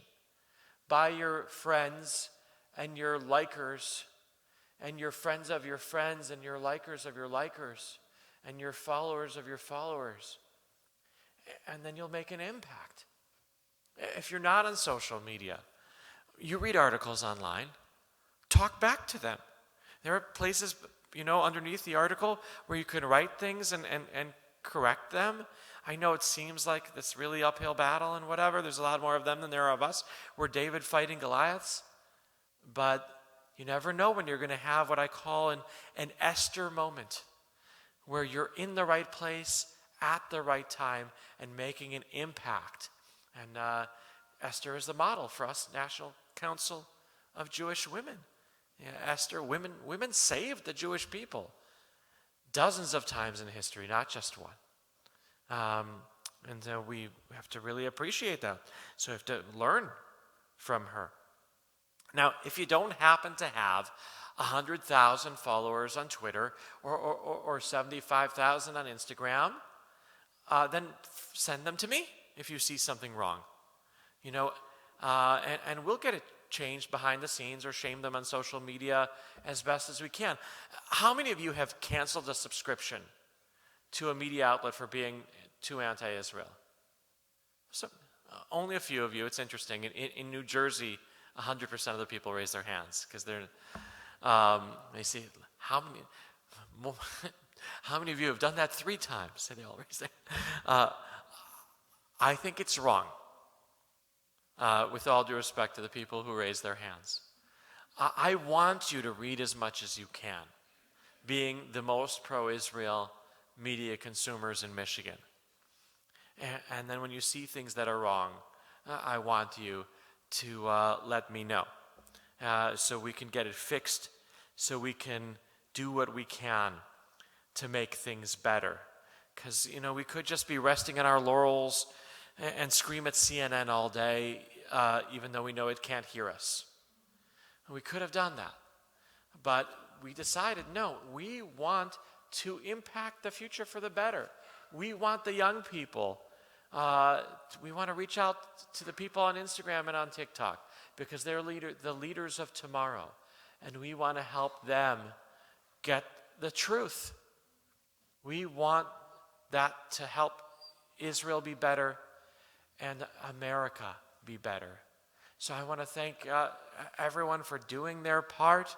by your friends and your likers and your friends of your friends and your likers of your likers and your followers of your followers. And then you'll make an impact. If you're not on social media, you read articles online, talk back to them. There are places, underneath the article where you can write things and correct them. I know it seems like this really uphill battle and whatever. There's a lot more of them than there are of us. We're David fighting Goliaths. But you never know when you're going to have what I call an Esther moment, where you're in the right place at the right time and making an impact. And Esther is the model for us, National Council of Jewish Women. Yeah, Esther, women saved the Jewish people dozens of times in history, not just one. And we have to really appreciate that. So we have to learn from her. Now, if you don't happen to have 100,000 followers on Twitter or 75,000 on Instagram, then send them to me if you see something wrong. And we'll get it changed behind the scenes or shame them on social media as best as we can. How many of you have canceled a subscription to a media outlet for being too anti-Israel? So, only a few of you. It's interesting. In New Jersey, 100% of the people raise their hands because they see how many of you have done that 3 times? So they all raise their I think it's wrong. With all due respect to the people who raise their hands. I want you to read as much as you can, being the most pro-Israel media consumers in Michigan. And then when you see things that are wrong, I want you to let me know so we can get it fixed, so we can do what we can to make things better. Because, we could just be resting on our laurels and scream at CNN all day, even though we know it can't hear us. We could have done that. But we decided, no, we want to impact the future for the better. We want the young people. We want to reach out to the people on Instagram and on TikTok because they're the leaders of tomorrow. And we want to help them get the truth. We want that to help Israel be better and America be better. So I want to thank everyone for doing their part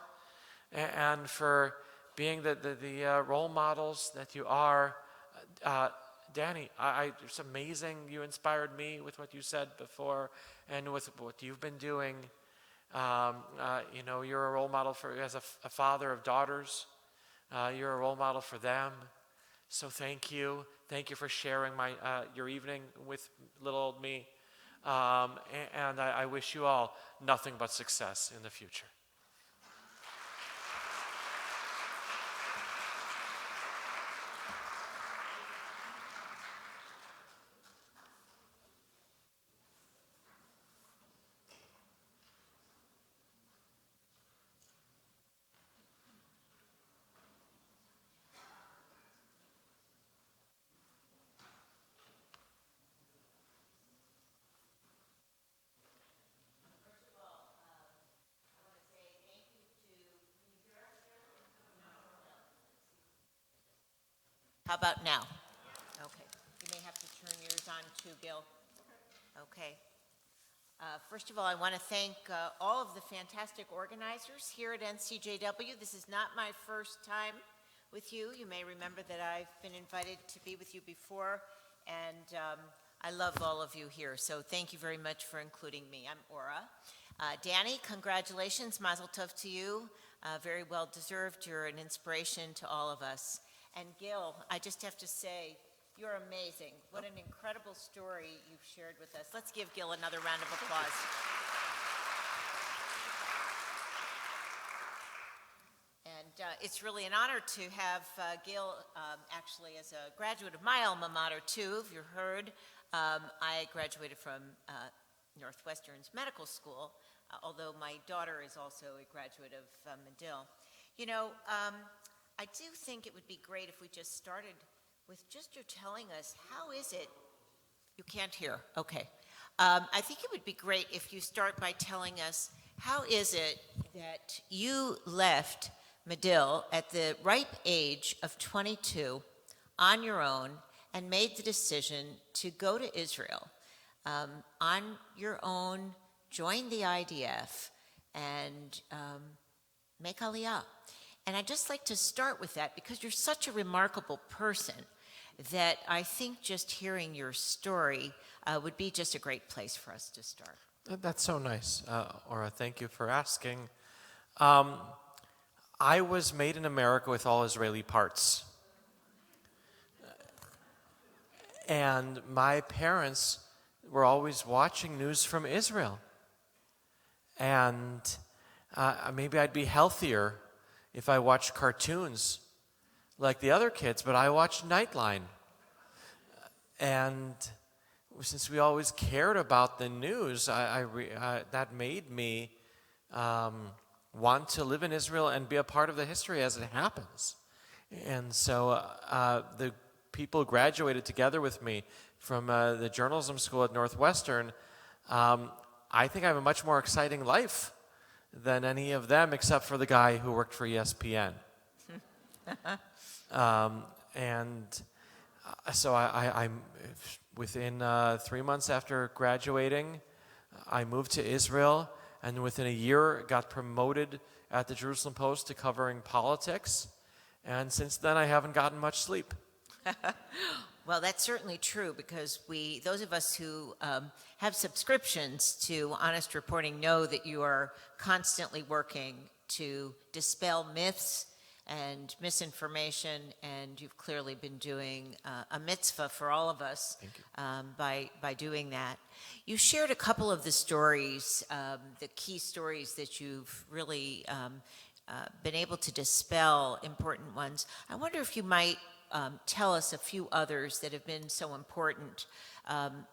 and for being the role models that you are. Dani, it's amazing. You inspired me with what you said before and with what you've been doing. You're a role model as a father of daughters. You're a role model for them. So thank you. Thank you for sharing your evening with little old me. And I wish you all nothing but success in the future. How about now? Okay. You may have to turn yours on too, Gil. Okay. First of all, I want to thank all of the fantastic organizers here at NCJW. This is not my first time with you. You may remember that I've been invited to be with you before, and I love all of you here. So thank you very much for including me. I'm Aura. Dani, congratulations. Mazel tov to you. Very well deserved. You're an inspiration to all of us. And Gil, I just have to say, you're amazing. What an incredible story you've shared with us. Let's give Gil another round of applause. And it's really an honor to have Gil actually as a graduate of my alma mater too. If you heard, I graduated from Northwestern's medical school, although my daughter is also a graduate of Medill. I do think it would be great if we just started with just you telling us, how is it, you can't hear, okay. I think it would be great if you start by telling us, how is it that you left Medill at the ripe age of 22 on your own and made the decision to go to Israel on your own, join the IDF, and make Aliyah. And I'd just like to start with that because you're such a remarkable person. that I think just hearing your story would be just a great place for us to start. That's so nice, Aura. Thank you for asking. I was made in America with all Israeli parts. And my parents were always watching news from Israel. And maybe I'd be healthier if I watched cartoons like the other kids, but I watched Nightline. And since we always cared about the news, that made me want to live in Israel and be a part of the history as it happens. And so the people graduated together with me from the journalism school at Northwestern. I think I have a much more exciting life than any of them, except for the guy who worked for ESPN. So I'm within 3 months after graduating, I moved to Israel, and within a year got promoted at the Jerusalem Post to covering politics. And since then, I haven't gotten much sleep. Well, that's certainly true, because those of us who have subscriptions to Honest Reporting know that you are constantly working to dispel myths and misinformation, and you've clearly been doing a mitzvah for all of us by doing that. You shared a couple of the stories, the key stories that you've really been able to dispel, important ones. I wonder if you might tell us a few others that have been so important,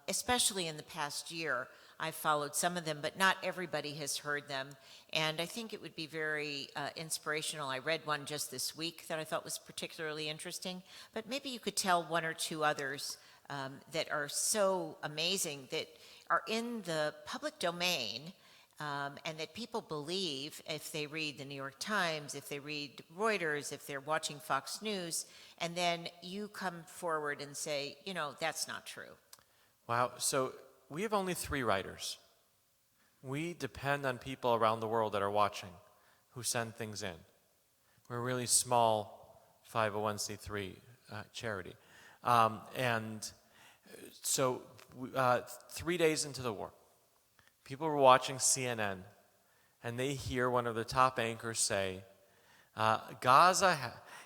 especially in the past year. I've followed some of them, but not everybody has heard them. And I think it would be very inspirational. I read one just this week that I thought was particularly interesting. But maybe you could tell one or two others that are so amazing, that are in the public domain, and that people believe if they read the New York Times, if they read Reuters, if they're watching Fox News, and then you come forward and say, that's not true. Wow. So we have only 3 writers. We depend on people around the world that are watching who send things in. We're a really small 501c3 charity. And so 3 days into the war, people were watching CNN, and they hear one of the top anchors say, Gaza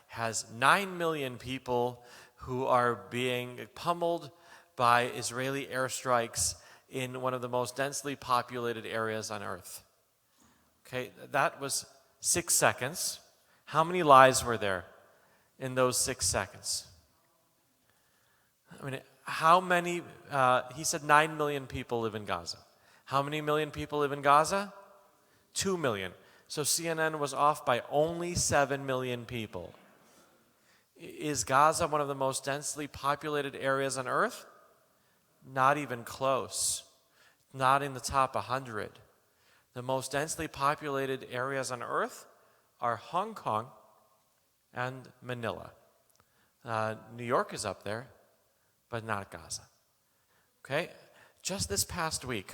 has 9 million people who are being pummeled by Israeli airstrikes in one of the most densely populated areas on earth. Okay, that was 6 seconds. How many lies were there in those 6 seconds? I mean, how many, he said 9 million people live in Gaza. How many million people live in Gaza? 2 million. So CNN was off by only 7 million people. Is Gaza one of the most densely populated areas on earth? Not even close. Not in the top 100. The most densely populated areas on earth are Hong Kong and Manila. New York is up there, but not Gaza. Okay? Just this past week,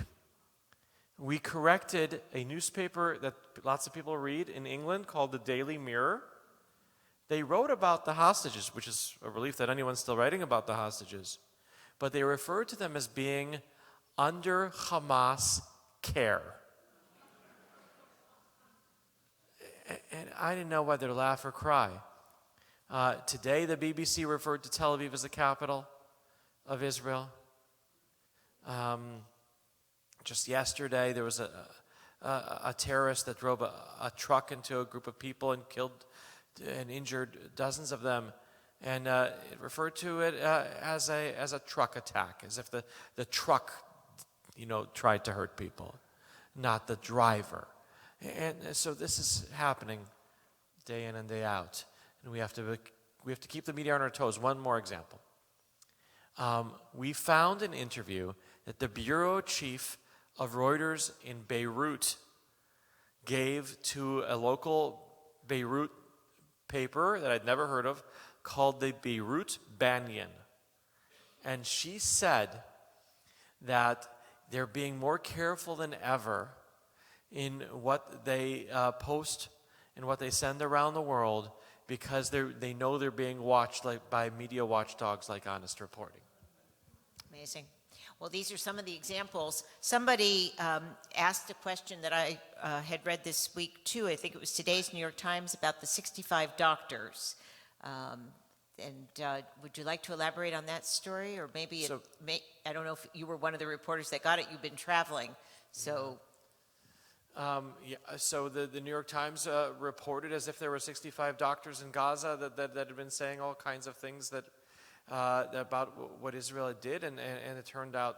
we corrected a newspaper that lots of people read in England called the Daily Mirror. They wrote about the hostages, which is a relief that anyone's still writing about the hostages, but they referred to them as being under Hamas care. And I didn't know whether to laugh or cry. Today, the BBC referred to Tel Aviv as the capital of Israel. Just yesterday, there was a terrorist that drove a truck into a group of people and killed and injured dozens of them. And it referred to it as a truck attack, as if the truck, tried to hurt people, not the driver. And so this is happening day in and day out, and we have to keep the media on our toes. One more example. We found an interview that the bureau chief of Reuters in Beirut gave to a local Beirut paper that I'd never heard of called the Beirut Banyan. And she said that they're being more careful than ever in what they post and what they send around the world, because they know they're being watched by media watchdogs like Honest Reporting. Amazing. Well, these are some of the examples. Somebody asked a question that I had read this week, too. I think it was today's New York Times about the 65 doctors. Would you like to elaborate on that story? Or maybe, I don't know if you were one of the reporters that got it. You've been traveling, so... So the New York Times reported as if there were 65 doctors in Gaza that had been saying all kinds of things that about what Israel did, and it turned out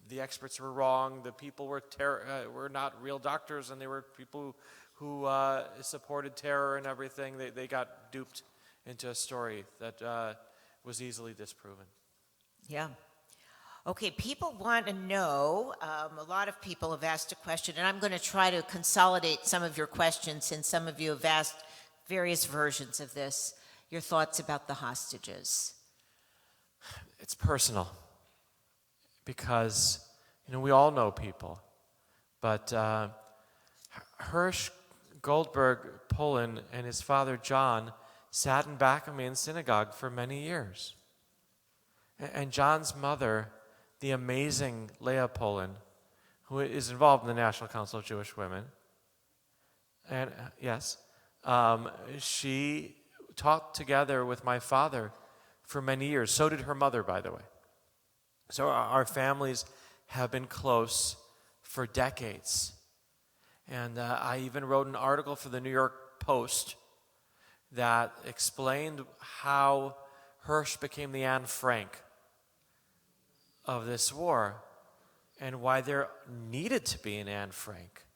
the experts were wrong. The people were not real doctors, and they were people who supported terror and everything. They got duped into a story that was easily disproven. Yeah. Okay, people want to know, a lot of people have asked a question, and I'm going to try to consolidate some of your questions since some of you have asked various versions of this. Your thoughts about the hostages? It's personal because, we all know people, but Hirsch Goldberg Pullen and his father John sat in back of me in synagogue for many years. And John's mother, the amazing Leah Pullen, who is involved in the National Council of Jewish Women, and she taught together with my father for many years. So did her mother, by the way. So our families have been close for decades. And I even wrote an article for the New York Post that explained how Hirsch became the Anne Frank of this war and why there needed to be an Anne Frank.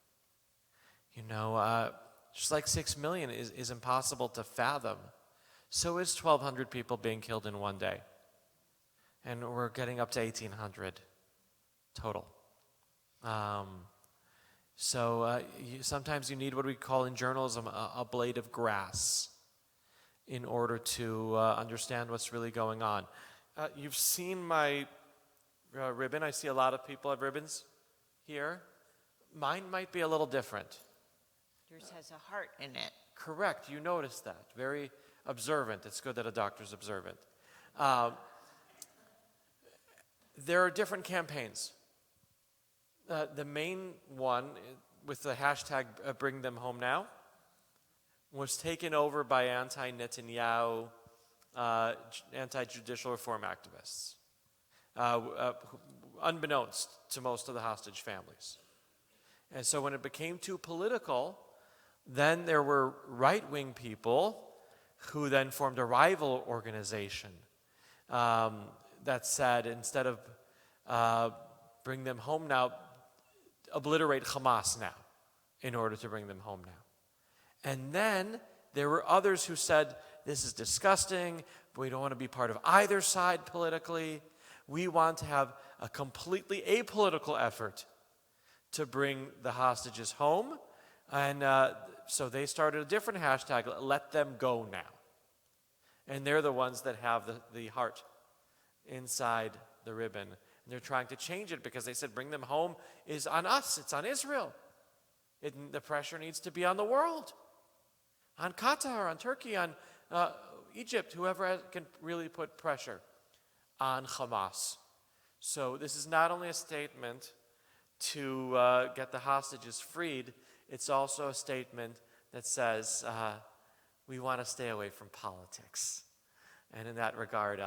Just like 6 million is impossible to fathom, so is 1,200 people being killed in one day. And we're getting up to 1,800 total. Sometimes you need what we call in journalism a blade of grass in order to understand what's really going on. You've seen my ribbon. I see a lot of people have ribbons here. Mine might be a little different. Yours has a heart in it. Correct. You noticed that. Very observant. It's good that a doctor's observant. There are different campaigns. The main one with the hashtag Bring Them Home Now was taken over by anti-Netanyahu, anti-judicial reform activists, unbeknownst to most of the hostage families. And so when it became too political, then there were right-wing people who then formed a rival organization that said, instead of bring them home now, obliterate Hamas now in order to bring them home now. And then there were others who said, this is disgusting, we don't want to be part of either side politically. We want to have a completely apolitical effort to bring the hostages home. And so they started a different hashtag, Let Them Go Now. And they're the ones that have the heart inside the ribbon. And they're trying to change it because they said bring them home is on us, it's on Israel. The pressure needs to be on the world, on Qatar, on Turkey, on Egypt, whoever can really put pressure on Hamas. So this is not only a statement to get the hostages freed, it's also a statement that says we want to stay away from politics. And in that regard,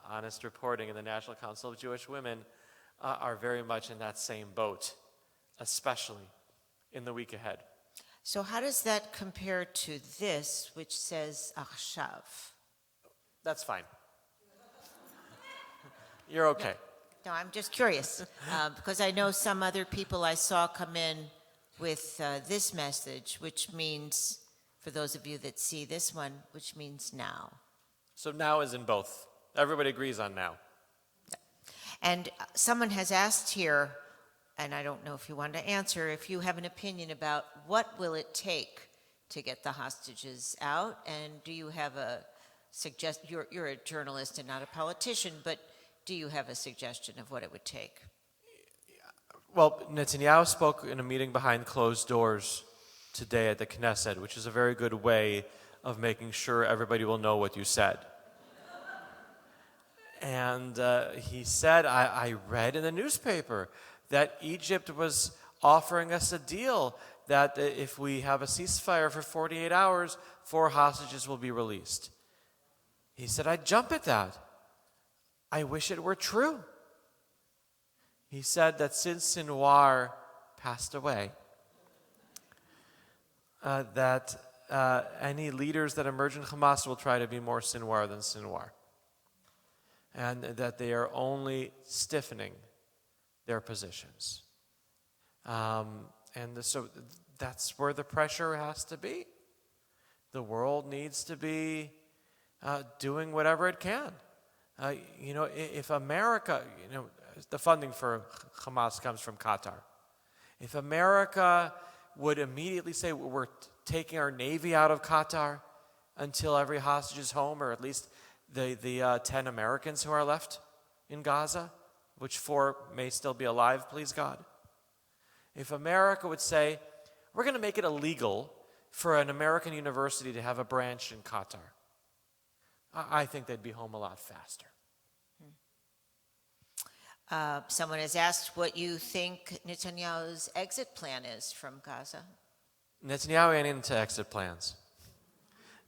Honest Reporting and the National Council of Jewish Women are very much in that same boat, especially in the week ahead. So how does that compare to this, which says Achshav? That's fine. You're okay. No, I'm just curious, because I know some other people I saw come in with this message, which means, for those of you that see this one, which means now. So now is in both. Everybody agrees on now. And someone has asked here, and I don't know if you want to answer, if you have an opinion about what will it take to get the hostages out, and do you have a you're a journalist and not a politician, but do you have a suggestion of what it would take? Well, Netanyahu spoke in a meeting behind closed doors today at the Knesset, which is a very good way of making sure everybody will know what you said. And he said, I read in the newspaper that Egypt was offering us a deal that if we have a ceasefire for 48 hours, 4 hostages will be released. He said, I'd jump at that. I wish it were true. He said that since Sinwar passed away, that any leaders that emerge in Hamas will try to be more Sinwar than Sinwar. And that they are only stiffening their positions. So that's where the pressure has to be. The world needs to be doing whatever it can. If America, the funding for Hamas comes from Qatar. If America would immediately say we're taking our Navy out of Qatar until every hostage is home, or at least the 10 Americans who are left in Gaza, which 4 may still be alive, please God. If America would say, we're going to make it illegal for an American university to have a branch in Qatar, I think they'd be home a lot faster. Someone has asked what you think Netanyahu's exit plan is from Gaza. Netanyahu ain't into exit plans.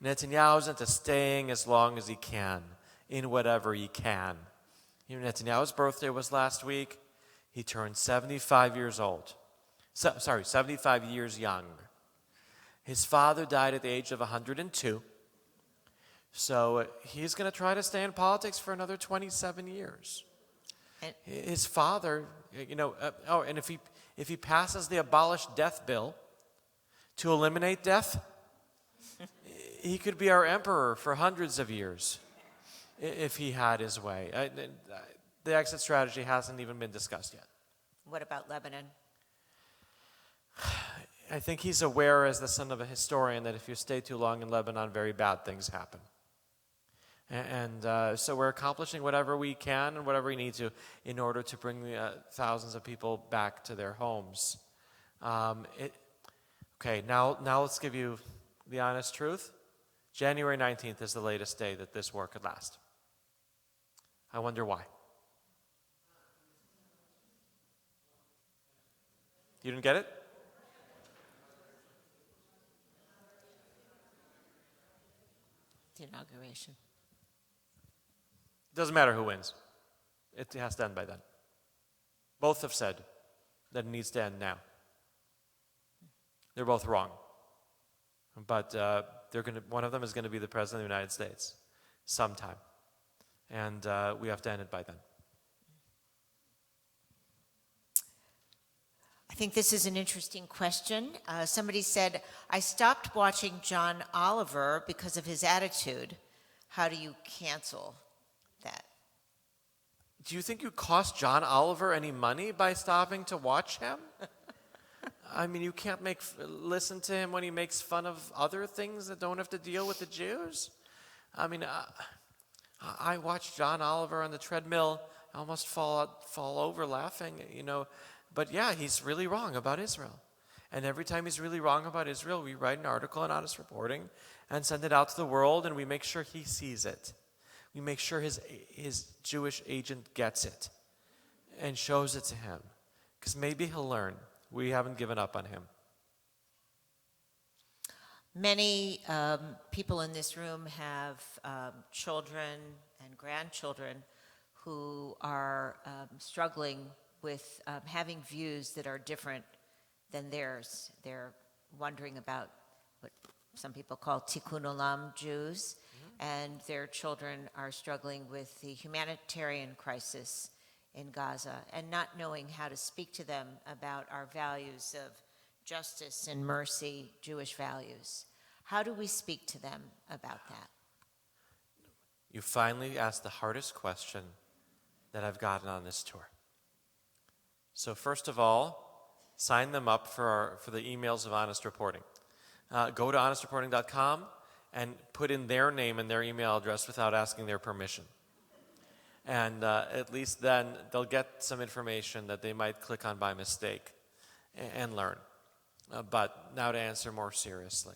Netanyahu's into staying as long as he can, in whatever he can. Netanyahu's birthday was last week. He turned 75 years old. 75 years young. His father died at the age of 102. So he's going to try to stay in politics for another 27 years. His father, and if he passes the abolish death bill to eliminate death, he could be our emperor for hundreds of years if he had his way. The exit strategy hasn't even been discussed yet. What about Lebanon? I think he's aware, as the son of a historian, that if you stay too long in Lebanon, very bad things happen. And so we're accomplishing whatever we can and whatever we need to in order to bring thousands of people back to their homes. Okay, now let's give you the honest truth. January 19th is the latest day that this war could last. I wonder why. You didn't get it? The inauguration. Doesn't matter who wins. It has to end by then. Both have said that it needs to end now. They're both wrong. But one of them is going to be the President of the United States sometime. And we have to end it by then. I think this is an interesting question. Somebody said, I stopped watching John Oliver because of his attitude. How do you cancel that? Do you think you cost John Oliver any money by stopping to watch him? I mean, you can't listen to him when he makes fun of other things that don't have to deal with the Jews? I mean, I watched John Oliver on the treadmill. I almost fall over laughing, But yeah, he's really wrong about Israel. And every time he's really wrong about Israel, we write an article in Honest Reporting and send it out to the world, and we make sure he sees it. We make sure his Jewish agent gets it and shows it to him. Because maybe he'll learn. We haven't given up on him. Many people in this room have children and grandchildren who are struggling with having views that are different than theirs. They're wondering about what some people call tikkun olam Jews, and their children are struggling with the humanitarian crisis in Gaza and not knowing how to speak to them about our values of justice and mercy, Jewish values. How do we speak to them about that? You finally asked the hardest question that I've gotten on this tour. So first of all, sign them up for the emails of Honest Reporting. Go to honestreporting.com and put in their name and their email address without asking their permission. And at least then they'll get some information that they might click on by mistake and learn. But now to answer more seriously.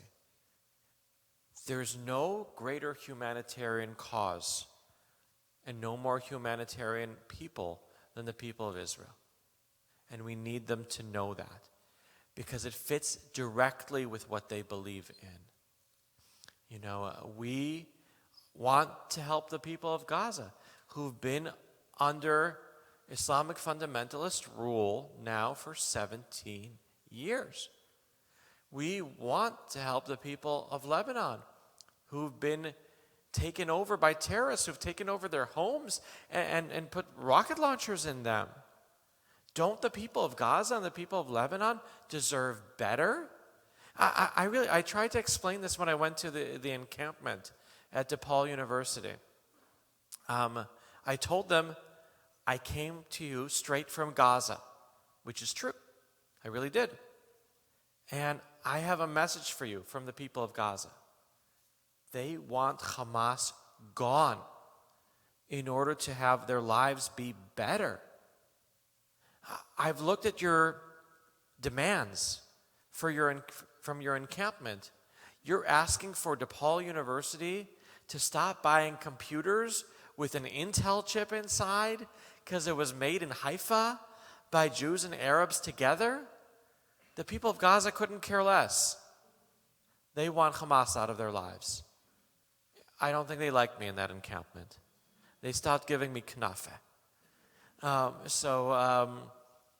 There's no greater humanitarian cause and no more humanitarian people than the people of Israel. And we need them to know that because it fits directly with what they believe in. We want to help the people of Gaza who've been under Islamic fundamentalist rule now for 17 years. We want to help the people of Lebanon who've been taken over by terrorists, who've taken over their homes and put rocket launchers in them. Don't the people of Gaza and the people of Lebanon deserve better? I tried to explain this when I went to the encampment at DePaul University. I told them, I came to you straight from Gaza, which is true. I really did. And I have a message for you from the people of Gaza. They want Hamas gone in order to have their lives be better. I've looked at your demands from your encampment. You're asking for DePaul University to stop buying computers with an Intel chip inside because it was made in Haifa by Jews and Arabs together? The people of Gaza couldn't care less. They want Hamas out of their lives. I don't think they liked me in that encampment. They stopped giving me knafe.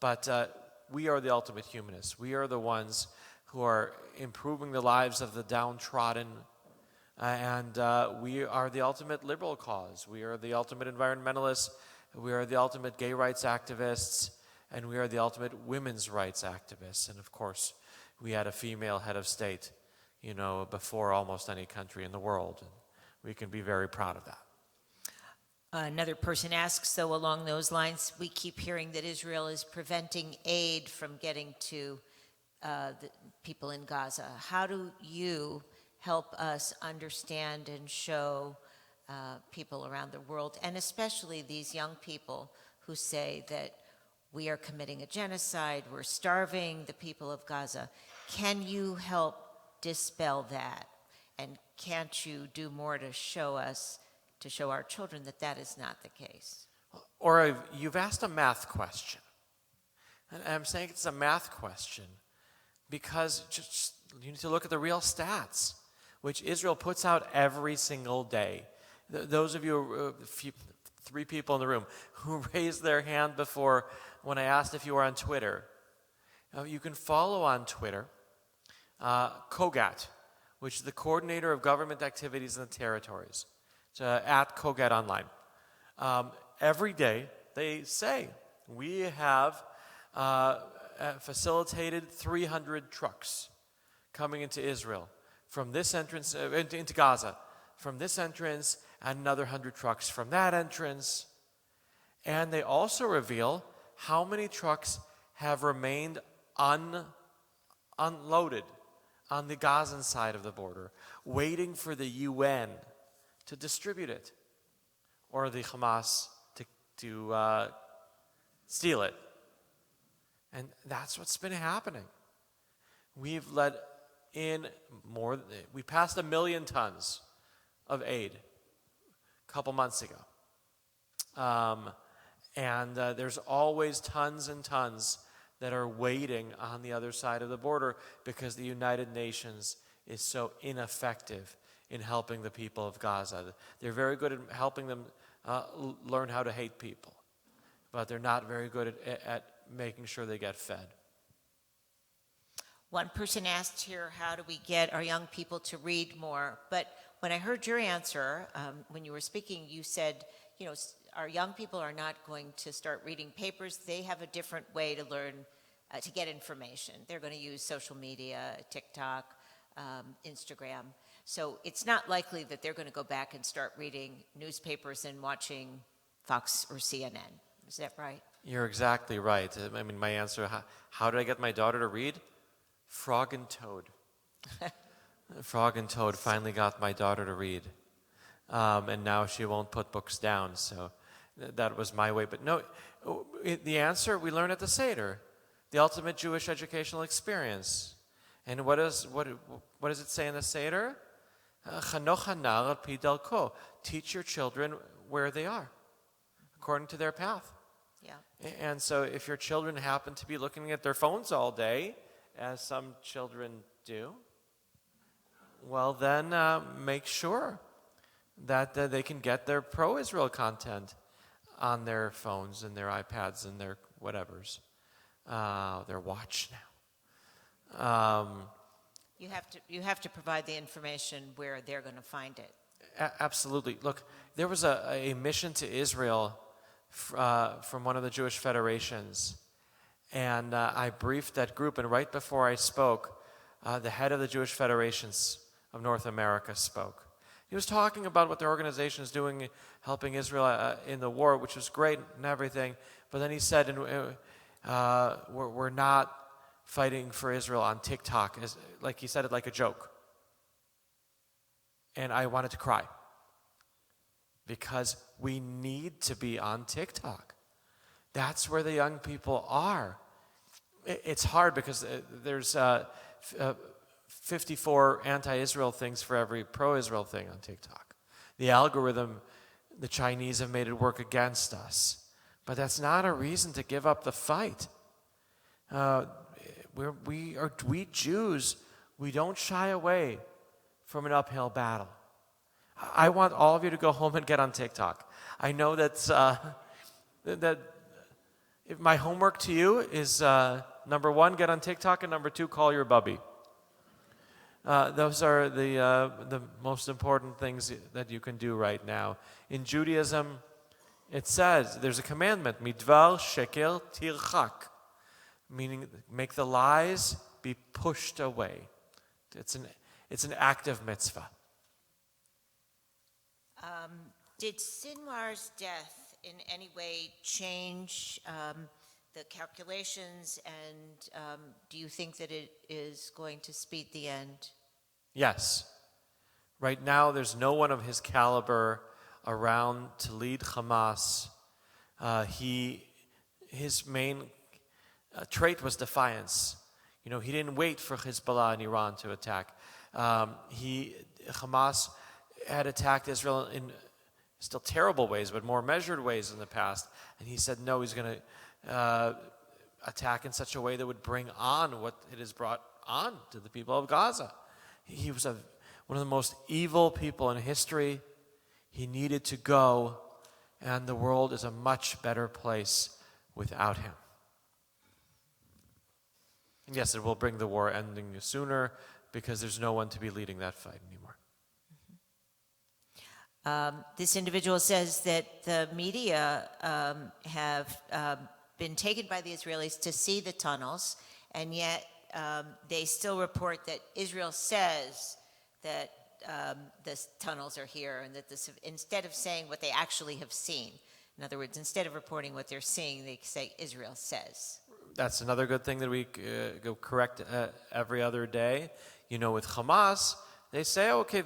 But we are the ultimate humanists. We are the ones who are improving the lives of the downtrodden. And we are the ultimate liberal cause. We are the ultimate environmentalists. We are the ultimate gay rights activists. And we are the ultimate women's rights activists. And of course, we had a female head of state, before almost any country in the world. And we can be very proud of that. Another person asks, so along those lines, we keep hearing that Israel is preventing aid from getting to the people in Gaza. How do you help us understand and show people around the world, and especially these young people who say that we are committing a genocide, we're starving the people of Gaza? Can you help dispel that? And can't you do more to show us, to show our children that that is not the case? Or you've asked a math question. And I'm saying it's a math question because you need to look at the real stats, which Israel puts out every single day. Those of you, three people in the room, who raised their hand before when I asked if you were on Twitter, you can follow on Twitter COGAT, which is the Coordinator of Government Activities in the Territories. It's at COGAT Online. Every day they say, we have facilitated 300 trucks coming into Israel from this entrance, into Gaza, from this entrance, and another 100 trucks from that entrance. And they also reveal how many trucks have remained unloaded on the Gazan side of the border, waiting for the UN to distribute it, or the Hamas to steal it. And that's what's been happening. We've let in we passed 1 million tons of aid a couple months ago. And there's always tons and tons that are waiting on the other side of the border because the United Nations is so ineffective in helping the people of Gaza. They're very good at helping them learn how to hate people, but they're not very good at making sure they get fed. One person asked here, how do we get our young people to read more? But when I heard your answer, when you were speaking, you said, our young people are not going to start reading papers. They have a different way to learn, to get information. They're going to use social media, TikTok, Instagram. So it's not likely that they're going to go back and start reading newspapers and watching Fox or CNN. Is that right? You're exactly right. I mean, my answer, how did I get my daughter to read? Frog and Toad. Frog and Toad finally got my daughter to read. And now she won't put books down, so that was my way. But no, the answer we learn at the Seder, the ultimate Jewish educational experience. And what does it say in the Seder? Chanoch hanar al pi darko. Teach your children where they are, according to their path. Yeah. And so if your children happen to be looking at their phones all day, as some children do, well then make sure that they can get their pro-Israel content on their phones and their iPads and their whatevers, their watch now. You have to provide the information where they're going to find it. Absolutely. Look, there was a mission to Israel from one of the Jewish federations, and I briefed that group, and right before I spoke, the head of the Jewish Federations of North America spoke. He was talking about what their organization is doing, helping Israel in the war, which was great and everything, but then he said, we're not fighting for Israel on TikTok, like he said it like a joke. And I wanted to cry, because we need to be on TikTok. That's where the young people are. It's hard because there's 54 anti-Israel things for every pro-Israel thing on TikTok. The algorithm, the Chinese have made it work against us. But that's not a reason to give up the fight. We Jews, we don't shy away from an uphill battle. I want all of you to go home and get on TikTok. I know that if my homework to you is number 1, get on TikTok, and number 2, call your bubby. Those are the most important things that you can do right now. In Judaism, it says there's a commandment, midvar sheker tirchak, meaning make the lies be pushed away. It's an active mitzvah. Did Sinwar's death in any way change the calculations, and do you think that it is going to speed the end? Yes. Right now, there's no one of his caliber around to lead Hamas. His main trait was defiance. He didn't wait for Hezbollah and Iran to attack. Hamas had attacked Israel in still terrible ways, but more measured ways in the past. And he said, no, he's going to attack in such a way that would bring on what it has brought on to the people of Gaza. He was one of the most evil people in history. He needed to go, and the world is a much better place without him. And yes, it will bring the war ending sooner, because there's no one to be leading that fight anymore. This individual says that the media have been taken by the Israelis to see the tunnels, and yet they still report that Israel says that the tunnels are here, and that instead of saying what they actually have seen. In other words, instead of reporting what they're seeing, they say Israel says. That's another good thing that we go correct every other day. With Hamas, they say, okay,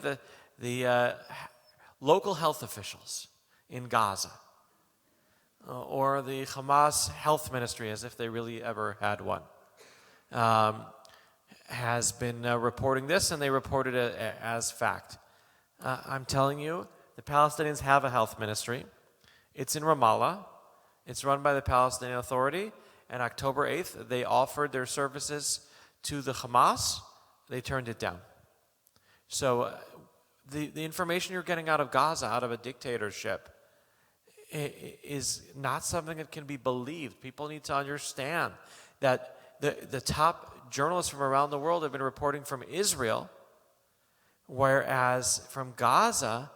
the local health officials in Gaza, or the Hamas health ministry, as if they really ever had one, has been reporting this, and they reported it as fact. I'm telling you, the Palestinians have a health ministry. It's in Ramallah. It's run by the Palestinian Authority. And October 8th, they offered their services to the Hamas. They turned it down. So the information you're getting out of Gaza, out of a dictatorship, is not something that can be believed. People need to understand that the top journalists from around the world have been reporting from Israel, whereas from Gaza,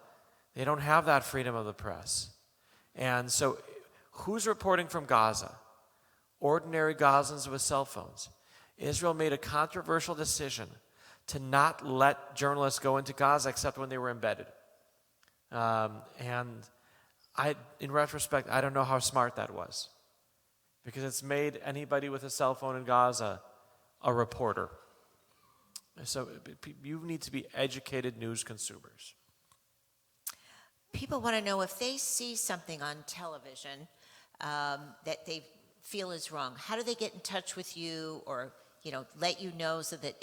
they don't have that freedom of the press. And so who's reporting from Gaza? Ordinary Gazans with cell phones. Israel made a controversial decision to not let journalists go into Gaza except when they were embedded. And in retrospect, I don't know how smart that was, because it's made anybody with a cell phone in Gaza a reporter. So you need to be educated news consumers. People want to know if they see something on television that they feel is wrong. How do they get in touch with you or let you know so that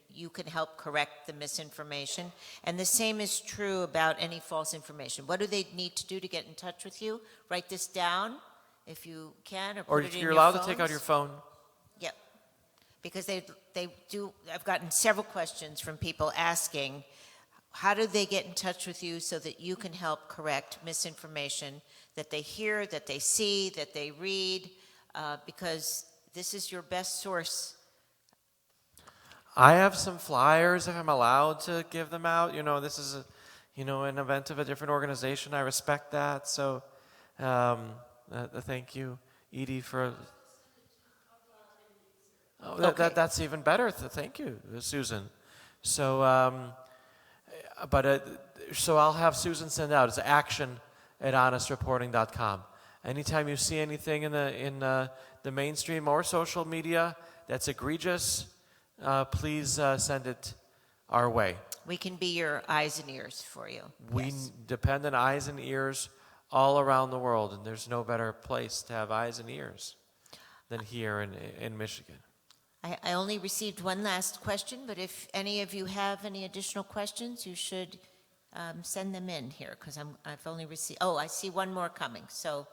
you can help correct the misinformation. And the same is true about any false information. What do they need to do to get in touch with you? Write this down if you can, or put it in your you're allowed phones. to take out your phone. Yep. Because they do, I've gotten several questions from people asking, how do they get in touch with you so that you can help correct misinformation that they hear, that they see, that they read, because this is your best source. I have some flyers if I'm allowed to give them out. This is an event of a different organization. I respect that. So thank you, Edie, for... Okay. That's even better. Thank you, Susan. So, so I'll have Susan send out. It's action@honestreporting.com. Anytime you see anything in the mainstream or social media that's egregious, please send it our way. We can be your eyes and ears for you. We Yes. depend on eyes and ears all around the world, and there's no better place to have eyes and ears than here in Michigan. I only received one last question, but if any of you have any additional questions, you should send them in here, because I've only received, I see one more coming, so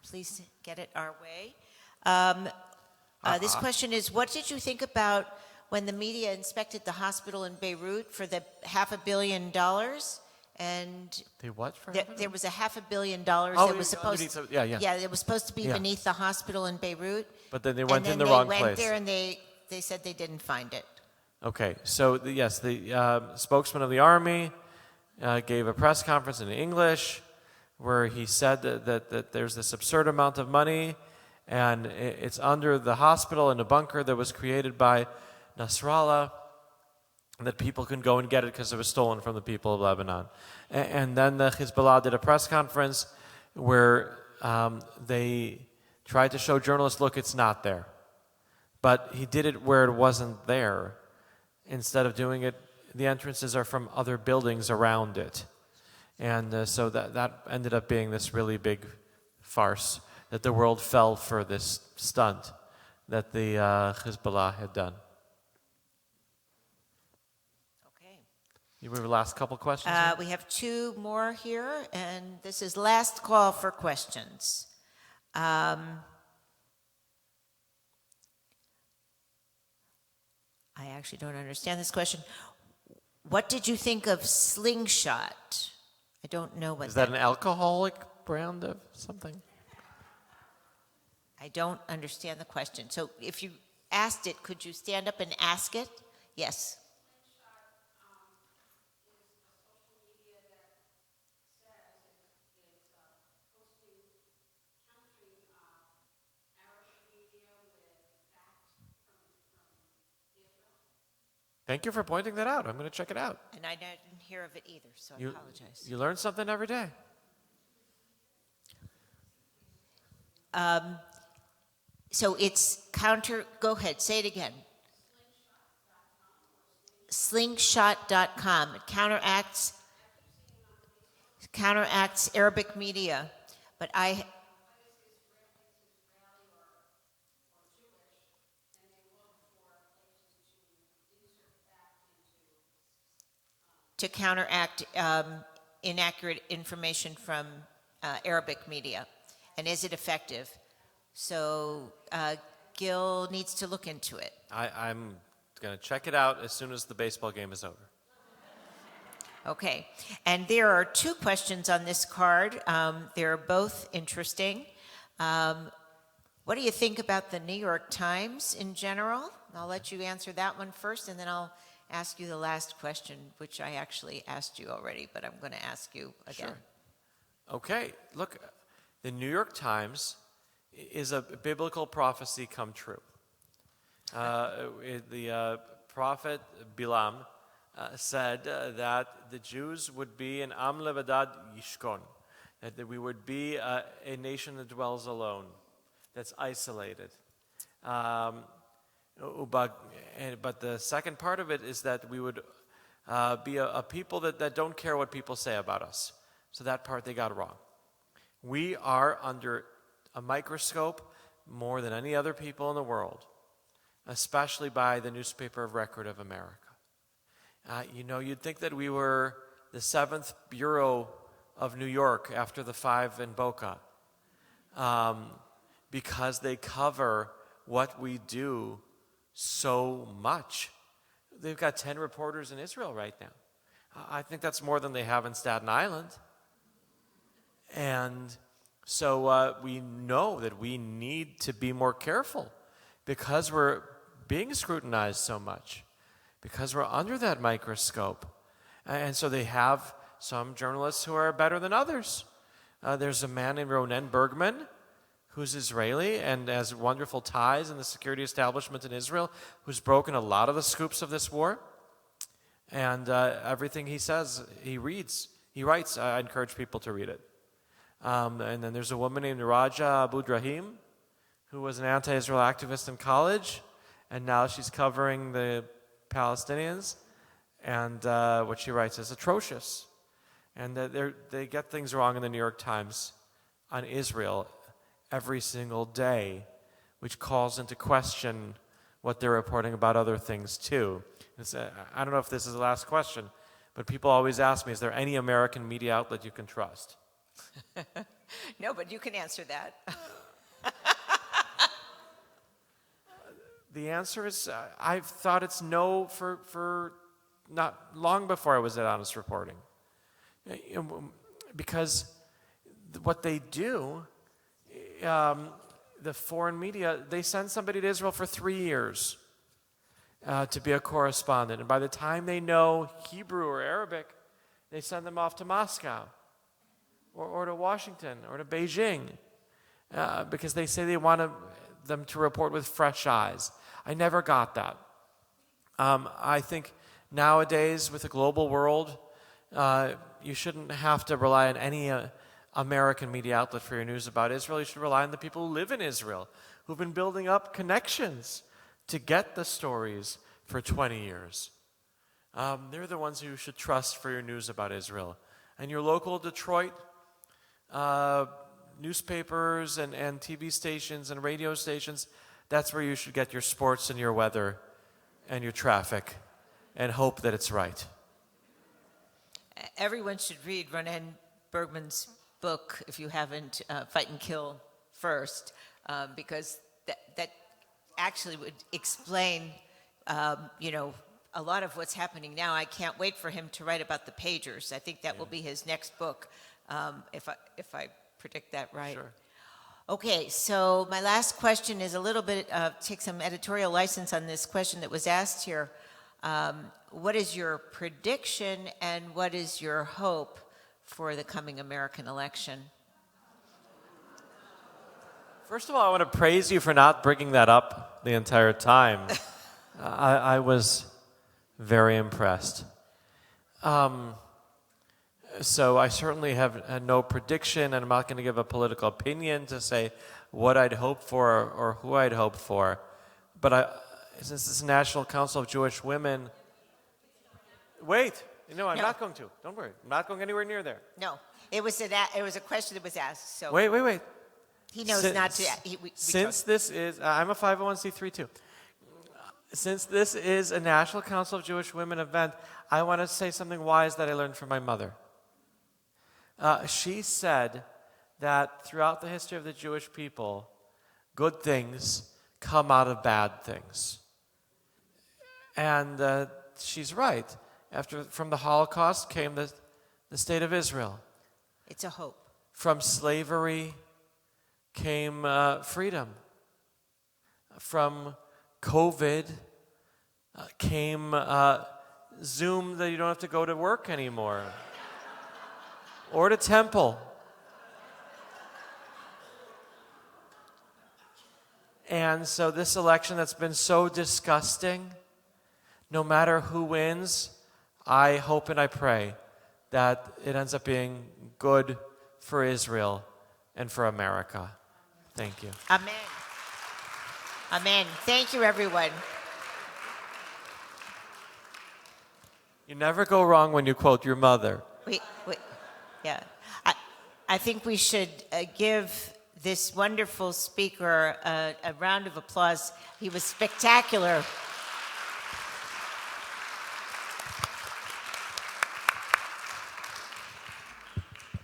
please get it our way. This question is, what did you think about when the media inspected the hospital in Beirut for the $500 million? And They what for? there was a $500 million that was supposed it was supposed to be beneath the hospital in Beirut. But then they went in the and wrong then they went place. there and they said they didn't find it. Okay, so the spokesman of the Army gave a press conference in English where he said that there's this absurd amount of money, and it's under the hospital in a bunker that was created by Nasrallah, that people can go and get it because it was stolen from the people of Lebanon. And then the Hezbollah did a press conference where they tried to show journalists, look, it's not there. But he did it where it wasn't there. Instead of doing it, the entrances are from other buildings around it. And so that ended up being this really big farce, that the world fell for this stunt that the Hezbollah had done. Okay. You have the last couple questions? We have two more here, and this is last call for questions. I actually don't understand this question. What did you think of Slingshot? I don't know what Is that an alcoholic brand of something? I don't understand the question. So if you asked it, could you stand up and ask it? Yes. Thank you for pointing that out. I'm going to check it out. And I didn't hear of it either, so I apologize. You learn something every day. So it's go ahead, say it again. Slingshot.com. It counteracts Arabic media. But to counteract inaccurate information from Arabic media. And is it effective? So Gil needs to look into it. I'm going to check it out as soon as the baseball game is over. Okay. And there are two questions on this card. They're both interesting. What do you think about the New York Times in general? I'll let you answer that one first, and then I'll ask you the last question, which I actually asked you already, but I'm going to ask you again. Sure. Okay. Look, the New York Times is a biblical prophecy come true. The prophet Bilam said that the Jews would be an Am Levadad Yishkon, that we would be a nation that dwells alone, that's isolated. But the second part of it is that we would be a people that don't care what people say about us. So that part they got wrong. We are under a microscope more than any other people in the world. especially by the newspaper of record of America. You'd think that we were the 7th bureau of New York after the 5 in Boca, because they cover what we do so much. They've got 10 reporters in Israel right now. I think that's more than they have in Staten Island. And so we know that we need to be more careful because we're being scrutinized so much, because we're under that microscope. And so they have some journalists who are better than others. There's a man named Ronen Bergman, who's Israeli and has wonderful ties in the security establishment in Israel, who's broken a lot of the scoops of this war. And everything he says, he writes. I encourage people to read it. And then there's a woman named Raja Abudrahim, who was an anti-Israel activist in college, and now she's covering the Palestinians. And what she writes is atrocious. And they get things wrong in the New York Times on Israel every single day, which calls into question what they're reporting about other things too. I don't know if this is the last question, but people always ask me, is there any American media outlet you can trust? No, but you can answer that. The answer is, I've thought it's no for not long before I was at Honest Reporting. Because what they do, the foreign media, they send somebody to Israel for 3 years to be a correspondent. And by the time they know Hebrew or Arabic, they send them off to Moscow or to Washington or to Beijing because they say they want them to report with fresh eyes. I never got that. I think nowadays, with the global world, you shouldn't have to rely on any American media outlet for your news about Israel. You should rely on the people who live in Israel, who've been building up connections to get the stories for 20 years. They're the ones who you should trust for your news about Israel. And your local Detroit newspapers and TV stations and radio stations, that's where you should get your sports and your weather and your traffic and hope that it's right. Everyone should read Ronen Bergman's book, if you haven't, Fight and Kill First, because that actually would explain, a lot of what's happening now. I can't wait for him to write about the pagers. I think that will be his next book, if I predict that right. Sure. Okay, so my last question is a little bit, take some editorial license on this question that was asked here. What is your prediction and what is your hope for the coming American election? First of all, I want to praise you for not bringing that up the entire time. I was very impressed. So I certainly have no prediction, and I'm not going to give a political opinion to say what I'd hope for or who I'd hope for. But since this is National Council of Jewish Women... Wait. I'm not going to. Don't worry. I'm not going anywhere near there. No. It was a question that was asked. So Wait. He knows not to... Since this is... I'm a 501c3 too. Since this is a National Council of Jewish Women event, I want to say something wise that I learned from my mother. She said that throughout the history of the Jewish people, good things come out of bad things. And she's right. From the Holocaust came the state of Israel. It's a hope. From slavery came freedom. From COVID came Zoom that you don't have to go to work anymore. Or to temple. And so this election that's been so disgusting, no matter who wins, I hope and I pray that it ends up being good for Israel and for America. Thank you. Amen. Amen. Thank you, everyone. You never go wrong when you quote your mother. Wait. Yeah. I think we should give this wonderful speaker a round of applause. He was spectacular.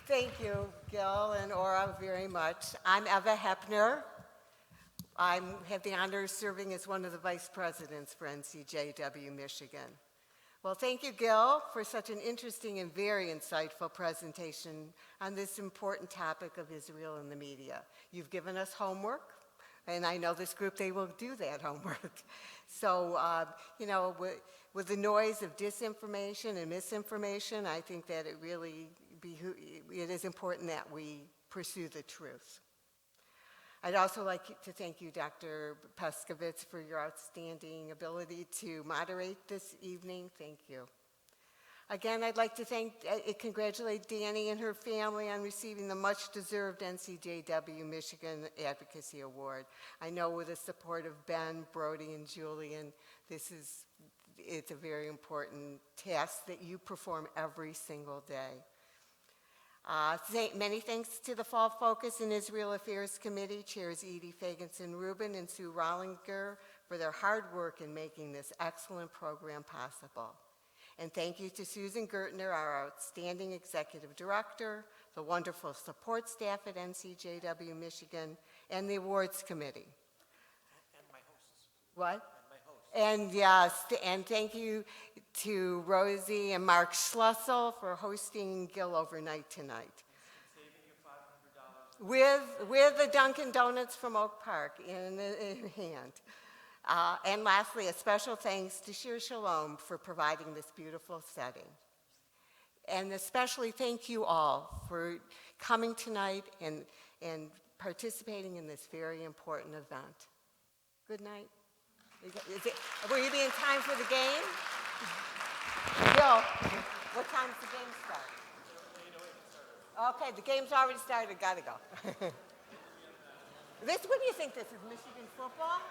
Thank you, Gil and Aura, very much. I'm Eva Hepner. I have the honor of serving as one of the vice presidents for NCJW Michigan. Well, thank you, Gil, for such an interesting and very insightful presentation on this important topic of Israel and the media. You've given us homework, and I know this group, they will do that homework. So, you know, with the noise of disinformation and misinformation, I think that it really it is important that we pursue the truth. I'd also like to thank you, Dr. Pescovitz, for your outstanding ability to moderate this evening. Thank you. Again, I'd like to congratulate Dani and her family on receiving the much-deserved NCJW Michigan Advocacy Award. I know with the support of Ben, Brody, and Julian, it's a very important task that you perform every single day. Many thanks to the Fall Focus and Israel Affairs Committee, Chairs Edie Fagenson-Rubin and Sue Rollinger, for their hard work in making this excellent program possible. And thank you to Susan Gertner, our outstanding Executive Director, the wonderful support staff at NCJW Michigan, and the Awards Committee. And my hosts. What? And my hosts. And yes, and thank you to Rosie and Mark Schlussel for hosting Gil overnight tonight. Saving you $500. With the Dunkin' Donuts from Oak Park in hand. And lastly, a special thanks to Shir Shalom for providing this beautiful setting. And especially thank you all for coming tonight and participating in this very important event. Good night. Will you be in time for the game? Bill, what time does the game start? Okay, the game's already started. Gotta go. What do you think this is, Michigan football?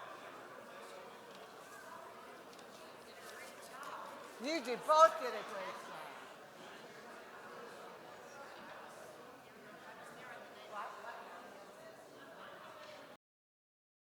You both did a great job.